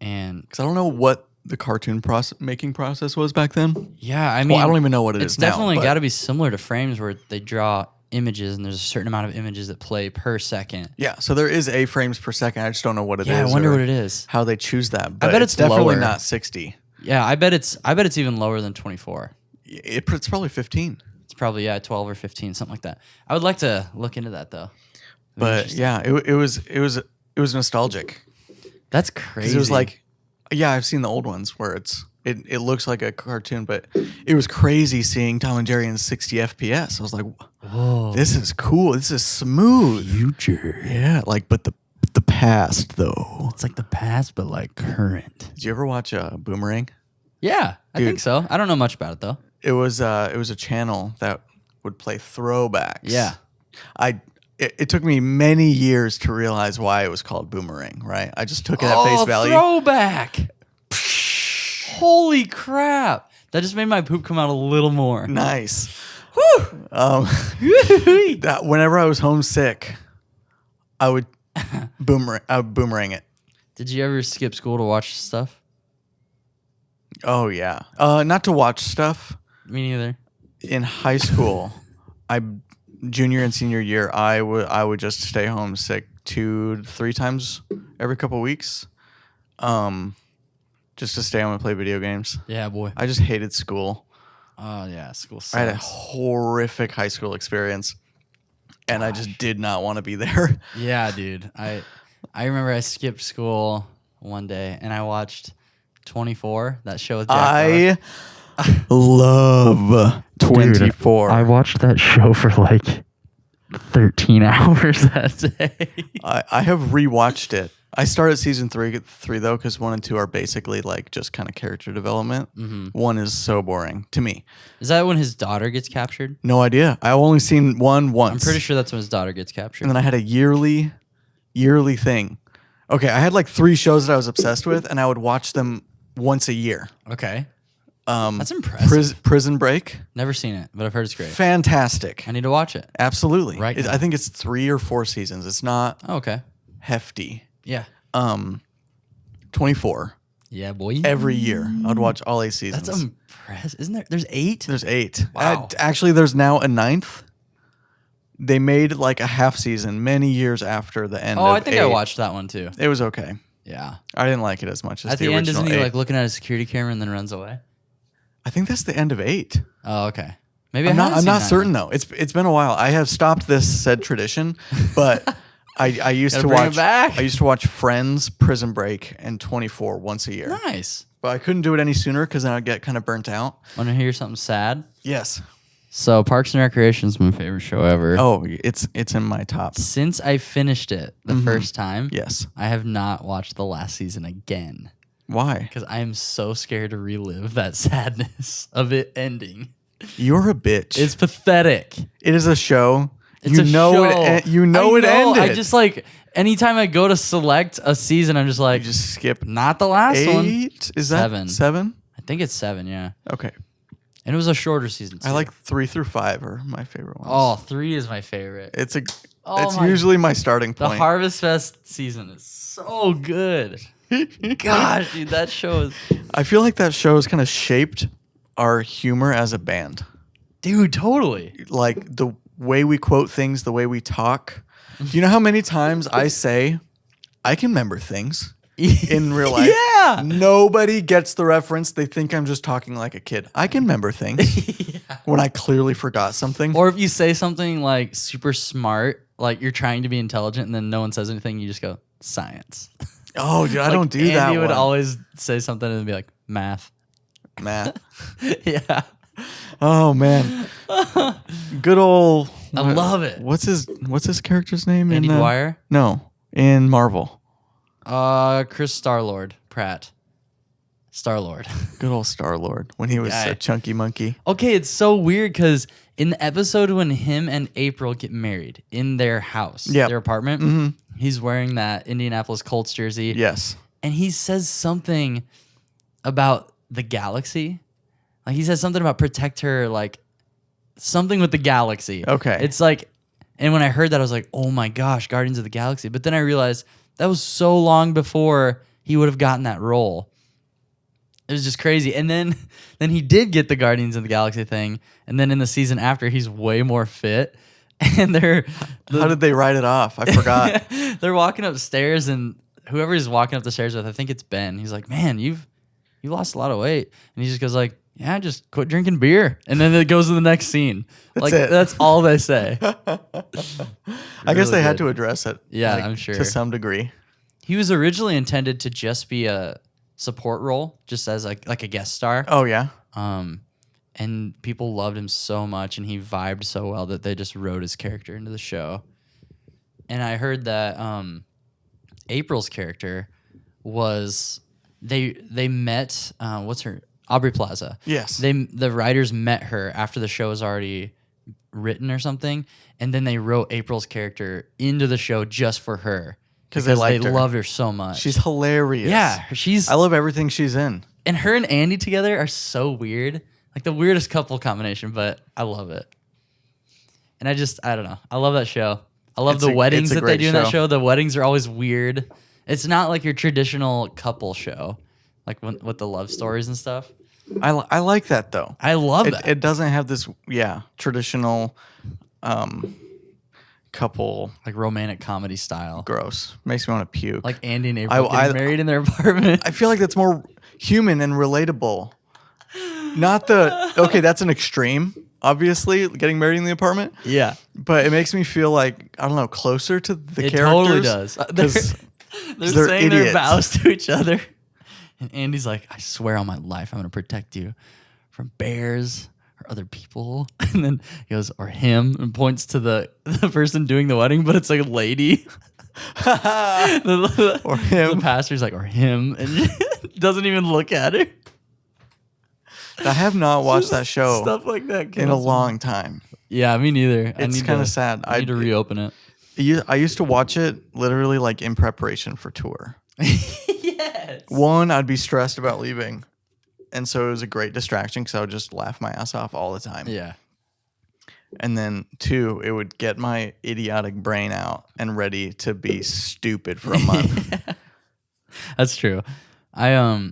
And Because I don't know what the cartoon making process was back then. yeah, I mean, Well, I don't even know what it it's is now. definitely but- got to be similar to frames where they draw images and there's a certain amount of images that play per second. Yeah, so there is a frames per second. I just don't know what it is. Yeah, I wonder or what it is. How they choose that. But bet it's it's definitely lower. not 60. Yeah, I bet it's even lower than 24. It's probably 15. It's probably 12 or 15, something like that. I would like to look into that though. But yeah, it was nostalgic. That's 'Cause crazy. it was like, yeah, I've seen the old ones where it looks like a cartoon, but it was crazy seeing Tom and Jerry in 60 FPS. I was like, whoa, this is cool. This is smooth. future. Yeah, like but the past though. It's like the past, but like current. Did you ever watch Boomerang? Yeah, I Dude. think so. I don't know much about it though. It was a channel that would play throwbacks. Yeah. It took me many years to realize why it was called Boomerang, right? I just took it at face value. Throwback. Holy crap. That just made my poop come out a little more. Nice. Whew. That whenever I was homesick, I would boomerang it. Did you ever skip school to watch stuff? Oh yeah. Not to watch stuff. Me neither. In high school, junior and senior year, I would just stay home sick 2 to 3 times every couple weeks, just to stay home and play video games. Yeah, boy. I just hated school. Oh yeah, school sucks. I had a horrific high school experience, and I just did not want to be there. Yeah, dude. I remember I skipped school one day and I watched 24, that show with Jack I love 24. watched that show for like 13 hours that day. I have rewatched it. I started season three though, because 1 and 2 are basically like just kind of character development. 1 is so boring to me. Is that when his daughter gets captured? No idea. I've only seen 1 once. I'm pretty sure that's when his daughter gets captured. And then I had a yearly thing. Okay, I had like 3 shows that I was obsessed with, and I would watch them once a year. Okay. That's impressive. Prison Break. Never seen it, but I've heard it's great. Fantastic. I need to watch it. Absolutely. Right now. I think it's 3 or 4 seasons. It's not Okay. hefty. Yeah. 24. Yeah, boy. Every year. I'd watch all 8 seasons. That's impressive. Isn't there? There's 8? There's 8. Wow. Actually, there's now a 9th. They made like a half season many years after the end of I think 8. I watched that one too. It was okay. Yeah. I didn't like it as much as At the the end, original isn't he 8. like looking at a security camera and then runs away? I think that's the end of 8. Oh, okay. Maybe I'm I'm not certain though. It's been a while. I have stopped this said tradition, but I used to Gotta bring it watch back. I used to watch Friends, Prison Break, and 24 once a year. Nice. But I couldn't do it any sooner because then I'd get kind of burnt out. Want to hear something sad? Yes. So Parks and Recreation is my favorite show ever. Oh, it's in my top. Since I finished it the first time, Yes. I have not watched the last season again Why? because I am so scared to relive that sadness of it ending. You're a bitch. It's pathetic. It is a show. It's a show. It I know, ended. I just like anytime I go to select a season, I'm just like, You just skip not the last one. 8. Is that 7. 7? I think it's 7, yeah. Okay. And it was a shorter season too. I like 3 through 5 are my favorite ones. Oh, 3 is my favorite. It's Oh my- usually my starting The point. Harvest Fest season is so good. Gosh, dude, that show is... I feel like that show has kind of shaped our humor as a band. Dude, totally. Like the way we quote things, the way we talk. Do you know how many times I say, I can remember things in real life? Yeah. Nobody gets the reference. They think I'm just talking like a kid. I can remember things when I clearly forgot something. Or if you say something like super smart, like you're trying to be intelligent and then no one says anything, you just go, science. Oh, dude, I don't do that. Andy would one. always say something and be like, math. Matt. Yeah. Oh man. Good old. I love it. What's his character's name? Andy in Dwyer? No, in Marvel. Chris Star-Lord Pratt. Star-Lord. Good old Star-Lord when he was Guy. a chunky monkey. Okay, it's so weird because in the episode when him and April get married in their house, Yep. their apartment, he's wearing that Indianapolis Colts jersey. Yes. And he says something about the galaxy. Like he says something about protect her, like something with the galaxy. Okay. It's like, and when I heard that, I was like, oh my gosh, Guardians of the Galaxy. But then I realized that was so long before he would have gotten that role. It was just crazy. And then he did get the Guardians of the Galaxy thing. And then in the season after, he's way more fit. And How did they write it off? I forgot. they're walking upstairs, and whoever he's walking up the stairs with, I think it's Ben. He's like, "Man, you've lost a lot of weight." And he just goes like, "Yeah, just quit drinking beer." And then it goes to the next scene. That's like it. that's all they say. I guess they had to address it. Yeah, like, I'm sure. to some degree. He was originally intended to just be a support role, just as like a guest star. Oh yeah. And people loved him so much, and he vibed so well that they just wrote his character into the show. And I heard that April's character was they met what's her Aubrey Plaza. Yes. The writers met her after the show was already written or something, and then they wrote April's character into the show just for her because they liked her. loved her so much. She's hilarious. Yeah, I love everything she's in. and her and Andy together are so weird. Like the weirdest couple combination, but I love it. And I don't know. I love that show. I love the weddings that they do in that show. The weddings are always weird. It's not like your traditional couple show, like with the love stories and stuff. I like that though. I love that. It doesn't have this traditional couple Like romantic comedy style. gross. Makes me want to puke. Like Andy and April getting married in their apartment. I feel like that's more human and relatable. Not okay, that's an extreme, obviously, getting married in the apartment. Yeah. But it makes me feel like, I don't know, closer to the It characters. totally does. They're saying idiots. their vows to each other. And Andy's like, I swear on my life, I'm going to protect you from bears or other people, and then he goes, or him, and points to the person doing the wedding, but it's like a lady. Or him. The pastor's like, or him, and doesn't even look at her. I have not watched that show Stuff like that in a long time. Yeah, me neither. It's kind of sad. I need to reopen it. I used to watch it literally like in preparation for tour. Yes. One, I'd be stressed about leaving. And so it was a great distraction because I would just laugh my ass off all the time. Yeah. And then two, it would get my idiotic brain out and ready to be stupid for a month. That's true. I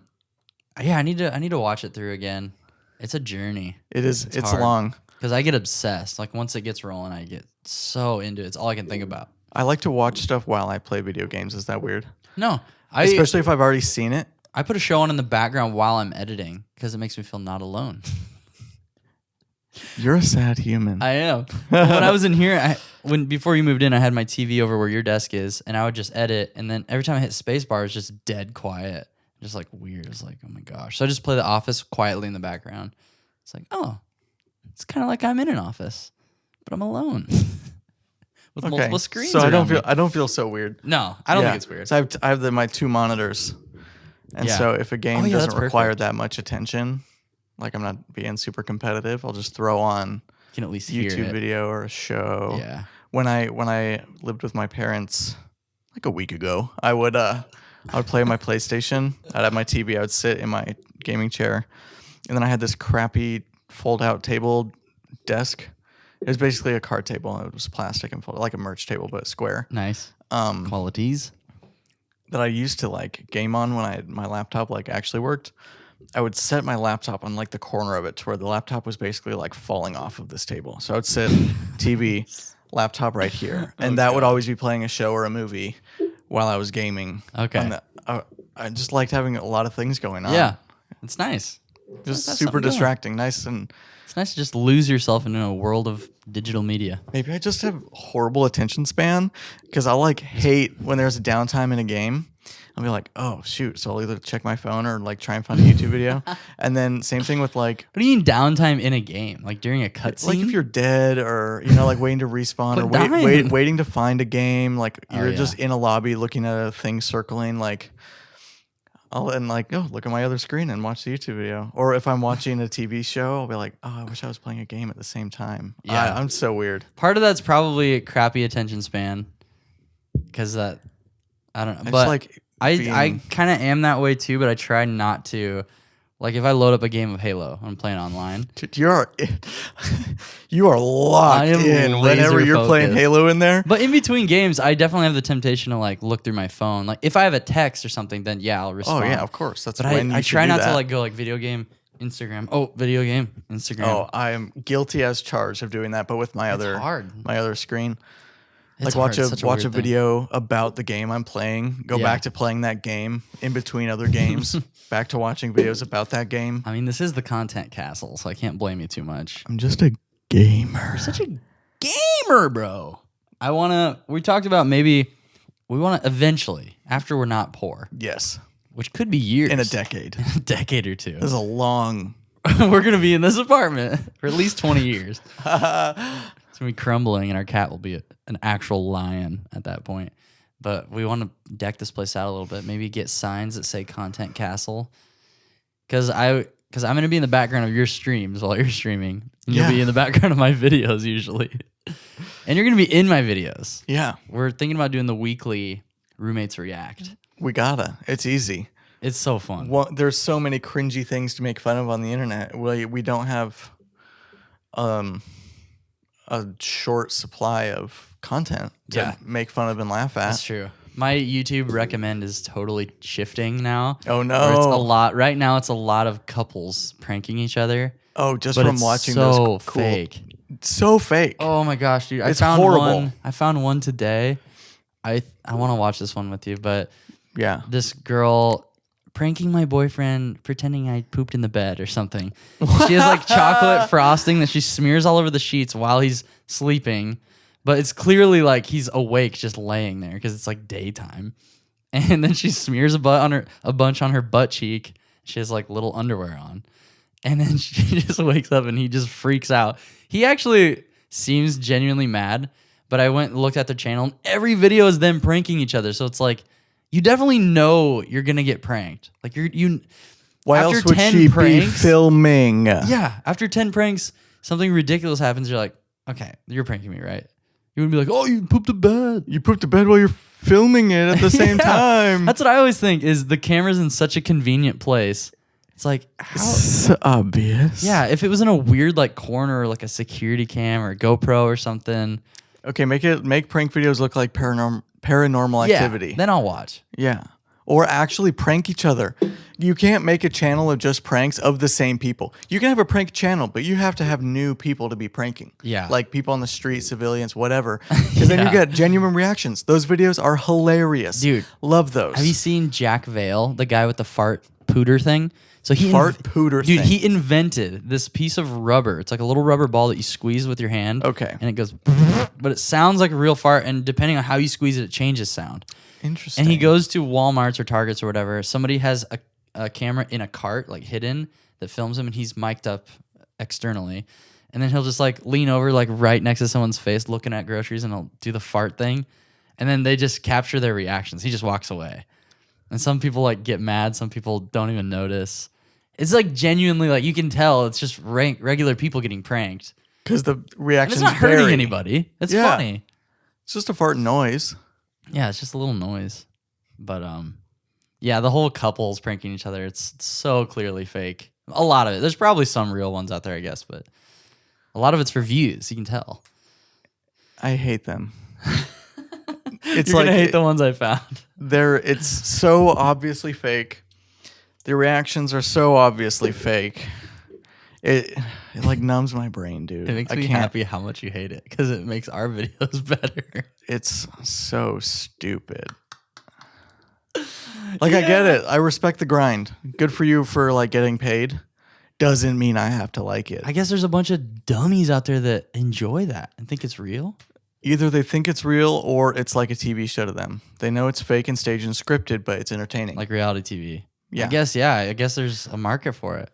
need to watch it through again. It's a journey. It is. It's hard. long. Because I get obsessed. Like once it gets rolling, I get so into it. It's all I can think about. I like to watch stuff while I play video games. Is that weird? No. Especially if I've already seen it. I put a show on in the background while I'm editing because it makes me feel not alone. You're a sad human. I am. When I was in here, before you moved in, I had my TV over where your desk is, and I would just edit. And then every time I hit spacebar, it was just dead quiet, just like weird. It's like, oh my gosh. So I just play The Office quietly in the background. It's like, oh, it's kind of like I'm in an office, but I'm alone with multiple screens. So I around don't feel so weird. No, I don't think it's weird. So I have my two monitors, and Yeah. so if a game that's doesn't require perfect. that much attention, like I'm not being super competitive, I'll just throw on You can at least hear YouTube it. video or a show. Yeah. When I lived with my parents like a week ago, I would play my PlayStation. I'd have my TV. I would sit in my gaming chair, and then I had this crappy fold-out table desk. It was basically a card table. It was plastic and folded, like a merch table, but square. Nice. Qualities. That I used to like game on when my laptop like actually worked. I would set my laptop on like the corner of it to where the laptop was basically like falling off of this table. So I would sit TV, laptop right here, and that would always be playing a show or a movie while I was gaming. Okay. I just liked having a lot of things going on. Yeah. It's nice. Just That's super something going. distracting. Nice. And It's nice to just lose yourself into a world of digital media. maybe I just have horrible attention span because I like hate when there's a downtime in a game. I'll be like, oh shoot. So I'll either check my phone or like try and find a YouTube video. And then same thing with like, What do you mean downtime in a game? Like during a cutscene? like if you're dead or, like waiting to respawn or But dying. waiting to find a game, like Oh, you're yeah. just in a lobby looking at a thing circling, like I'll look at my other screen and watch the YouTube video. Or if I'm watching a TV show, I'll be like, oh, I wish I was playing a game at the same time. Yeah. I'm so weird. Part of that's probably a crappy attention span. Because that, I don't know. I But just like I being- kind of am that way too, but I try not to. Like if I load up a game of Halo, I'm playing online. Dude, you are locked I am in whenever laser you're playing focused. Halo in there. But in between games, I definitely have the temptation to like look through my phone. Like if I have a text or something, then yeah, I'll Oh respond. yeah, of course. That's But when you I should try do not that. to like go like video game, Instagram. Oh, video game, Instagram. Oh, I am guilty as charged of doing that, but with my It's hard. my other screen. It's Like watch hard. It's such watch a weird thing. video about the game I'm playing, go Yeah. back to playing that game in between other games, back to watching videos about that game. I mean, this is the content castle, so I can't blame you too much. I'm just a gamer. Such a gamer, bro. We talked about maybe we want to eventually, after we're not poor, Yes, which could be years. in a decade. a decade or two. This is a long. We're going to be in this apartment for at least 20 years. It's going to be crumbling, and our cat will be an actual lion at that point. But we want to deck this place out a little bit. Maybe get signs that say Content Castle. Because I'm going to be in the background of your streams while you're streaming. And you'll Yeah. be in the background of my videos usually. And you're going to be in my videos. Yeah, We're thinking about doing the weekly Roommates React. we gotta. It's easy. It's so fun. Well, there's so many cringy things to make fun of on the internet. We don't have a short supply of content to Yeah. make fun of and laugh at. That's true. My YouTube recommend is totally shifting now. Oh Where it's a no! lot right now. It's a lot of couples pranking each other. Oh, just But from it's watching so those cool, fake. so fake. Oh my gosh, dude! It's I found horrible. one. I found one today. I want to watch this one with you, but Yeah, this girl pranking my boyfriend, pretending I pooped in the bed or something. She has like chocolate frosting that she smears all over the sheets while he's sleeping, but it's clearly like he's awake, just laying there because it's like daytime. And then she smears a bunch on her butt cheek. She has like little underwear on, And then she just wakes up and he just freaks out. He actually seems genuinely mad, but I went and looked at their channel and every video is them pranking each other. So it's like, you definitely know you're going to get pranked. Like Why after else would 10 she pranks, be filming? Yeah. After 10 pranks, something ridiculous happens. You're like, okay, you're pranking me, right? You would be like, oh, you pooped a bed. You pooped a bed while you're filming it at the same time. That's what I always think is the camera's in such a convenient place. It's like, how? It's obvious. Yeah, if it was in a weird like corner or like a security cam or a GoPro or something. Okay, make prank videos look like paranormal activity. Yeah, then I'll watch. Yeah. Or actually prank each other. You can't make a channel of just pranks of the same people. You can have a prank channel, but you have to have new people to be pranking. Yeah. Like people on the street, civilians, whatever. Because then you get genuine reactions. Those videos are hilarious. Dude. Love those. Have you seen Jack Vale, the guy with the fart pooter thing? So he pooter Dude, thing. he invented this piece of rubber. It's like a little rubber ball that you squeeze with your hand. Okay. And it goes, but it sounds like a real fart. And depending on how you squeeze it, it changes sound. Interesting. And he goes to Walmarts or Targets or whatever. Somebody has a camera in a cart, like hidden, that films him, and he's mic'd up externally. And then he'll just like lean over, like right next to someone's face, looking at groceries, and he'll do the fart thing. And then they just capture their reactions. He just walks away. And some people like get mad. Some people don't even notice. It's like genuinely like you can tell it's just regular people getting pranked. Because the reactions It's not hurting anybody. It's funny. It's just a fart noise. Yeah, it's just a little noise. But yeah, the whole couple's pranking each other. It's so clearly fake. A lot of it. There's probably some real ones out there, I guess, but a lot of it's for views. You can tell. I hate them. It's You're like gonna hate the ones I found. It's so obviously fake. The reactions are so obviously fake. It like numbs my brain, dude. It makes me happy how much you hate it because it makes our videos better. It's so stupid. Like I get it. I respect the grind. Good for you for like getting paid. Doesn't mean I have to like it. I guess there's a bunch of dummies out there that enjoy that and think it's real. Either they think it's real or it's like a TV show to them. They know it's fake and staged and scripted, but it's entertaining. Like reality TV. Yeah. I guess there's a market for it.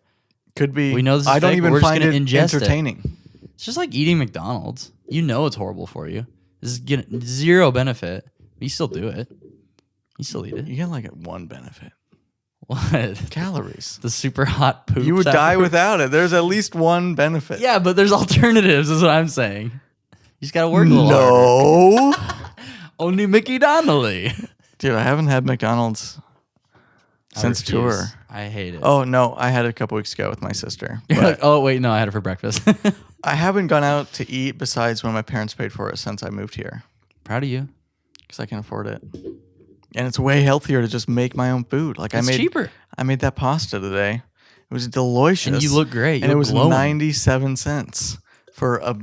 Could be. We know this is I don't fake, even we're just find gonna it ingest entertaining. It's just like eating McDonald's. You know it's horrible for you. This is getting zero benefit. But you still do it. You still eat it. You get like one benefit. What? Calories. The super hot poop. You would die without it. There's at least one benefit. Yeah, but there's alternatives is what I'm saying. You just got to work a little harder. No. Only Mickey Donnelly. Dude, I haven't had McDonald's since tour. I hate it. Oh, no. I had it a couple weeks ago with my sister. You're like, oh, wait, no, I had it for breakfast. I haven't gone out to eat besides when my parents paid for it since I moved here. Proud of you. Because I can afford it. And it's way healthier to just make my own food. Like it's cheaper. I made that pasta today. It was delicious. And you look great. And it was 97 cents for a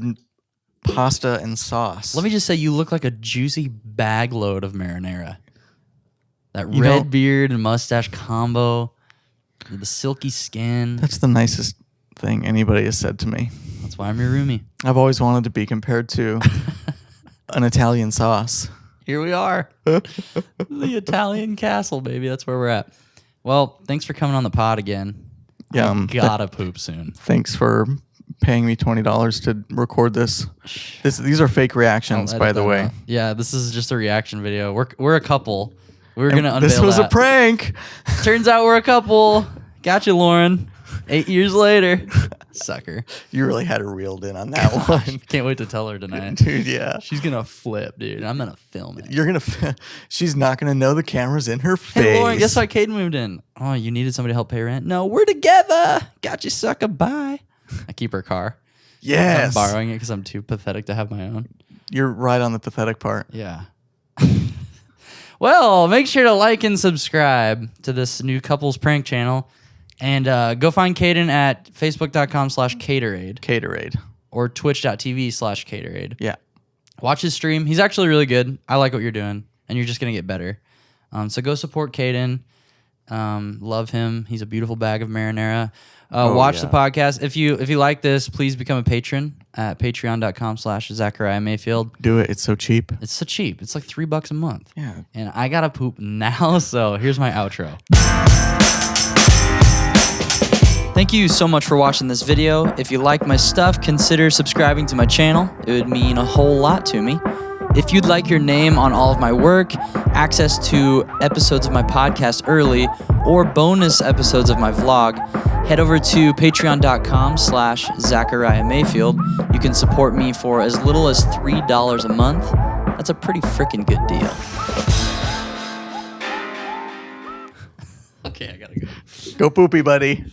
pasta and sauce. Let me just say, you look like a juicy bag load of marinara. That red beard and mustache combo, the silky skin. That's the nicest thing anybody has said to me. That's why I'm your roomie. I've always wanted to be compared to an Italian sauce. Here we are. The Italian castle, baby. That's where we're at. Well, thanks for coming on the pod again. Yeah, I gotta poop soon. Thanks for paying me $20 to record this. These are fake reactions, by the way. Yeah, this is just a reaction video. We're a couple. We're gonna unveil this was that. a prank. Turns out we're a couple. Gotcha, Lauren. 8 years later. Sucker. You really had her reeled in on that one. Can't wait to tell her tonight. Dude, yeah. She's gonna flip, dude. I'm gonna film it. She's not gonna know the camera's in her face. Hey, Lauren, guess why Caden moved in? Oh, you needed somebody to help pay rent? No, we're together. Got you, sucker. Bye. I keep her car. Yes. I'm borrowing it because I'm too pathetic to have my own. You're right on the pathetic part. Yeah. Well, make sure to like and subscribe to this new couples prank channel. And go find Caden at facebook.com/Caterade. Caterade. Or twitch.tv/Caterade. Yeah. Watch his stream. He's actually really good. I like what you're doing. And you're just going to get better. So go support Caden. Love him. He's a beautiful bag of marinara. Watch the podcast. If you like this, please become a patron at patreon.com/Zachariah Mayfield. Do it. It's so cheap. It's so cheap. It's like $3 a month. Yeah. And I got to poop now. So here's my outro. Thank you so much for watching this video. If you like my stuff, consider subscribing to my channel. It would mean a whole lot to me. If you'd like your name on all of my work, access to episodes of my podcast early, or bonus episodes of my vlog, head over to patreon.com/Zachariah Mayfield. You can support me for as little as $3 a month. That's a pretty freaking good deal. Okay, I gotta go. Go poopy, buddy.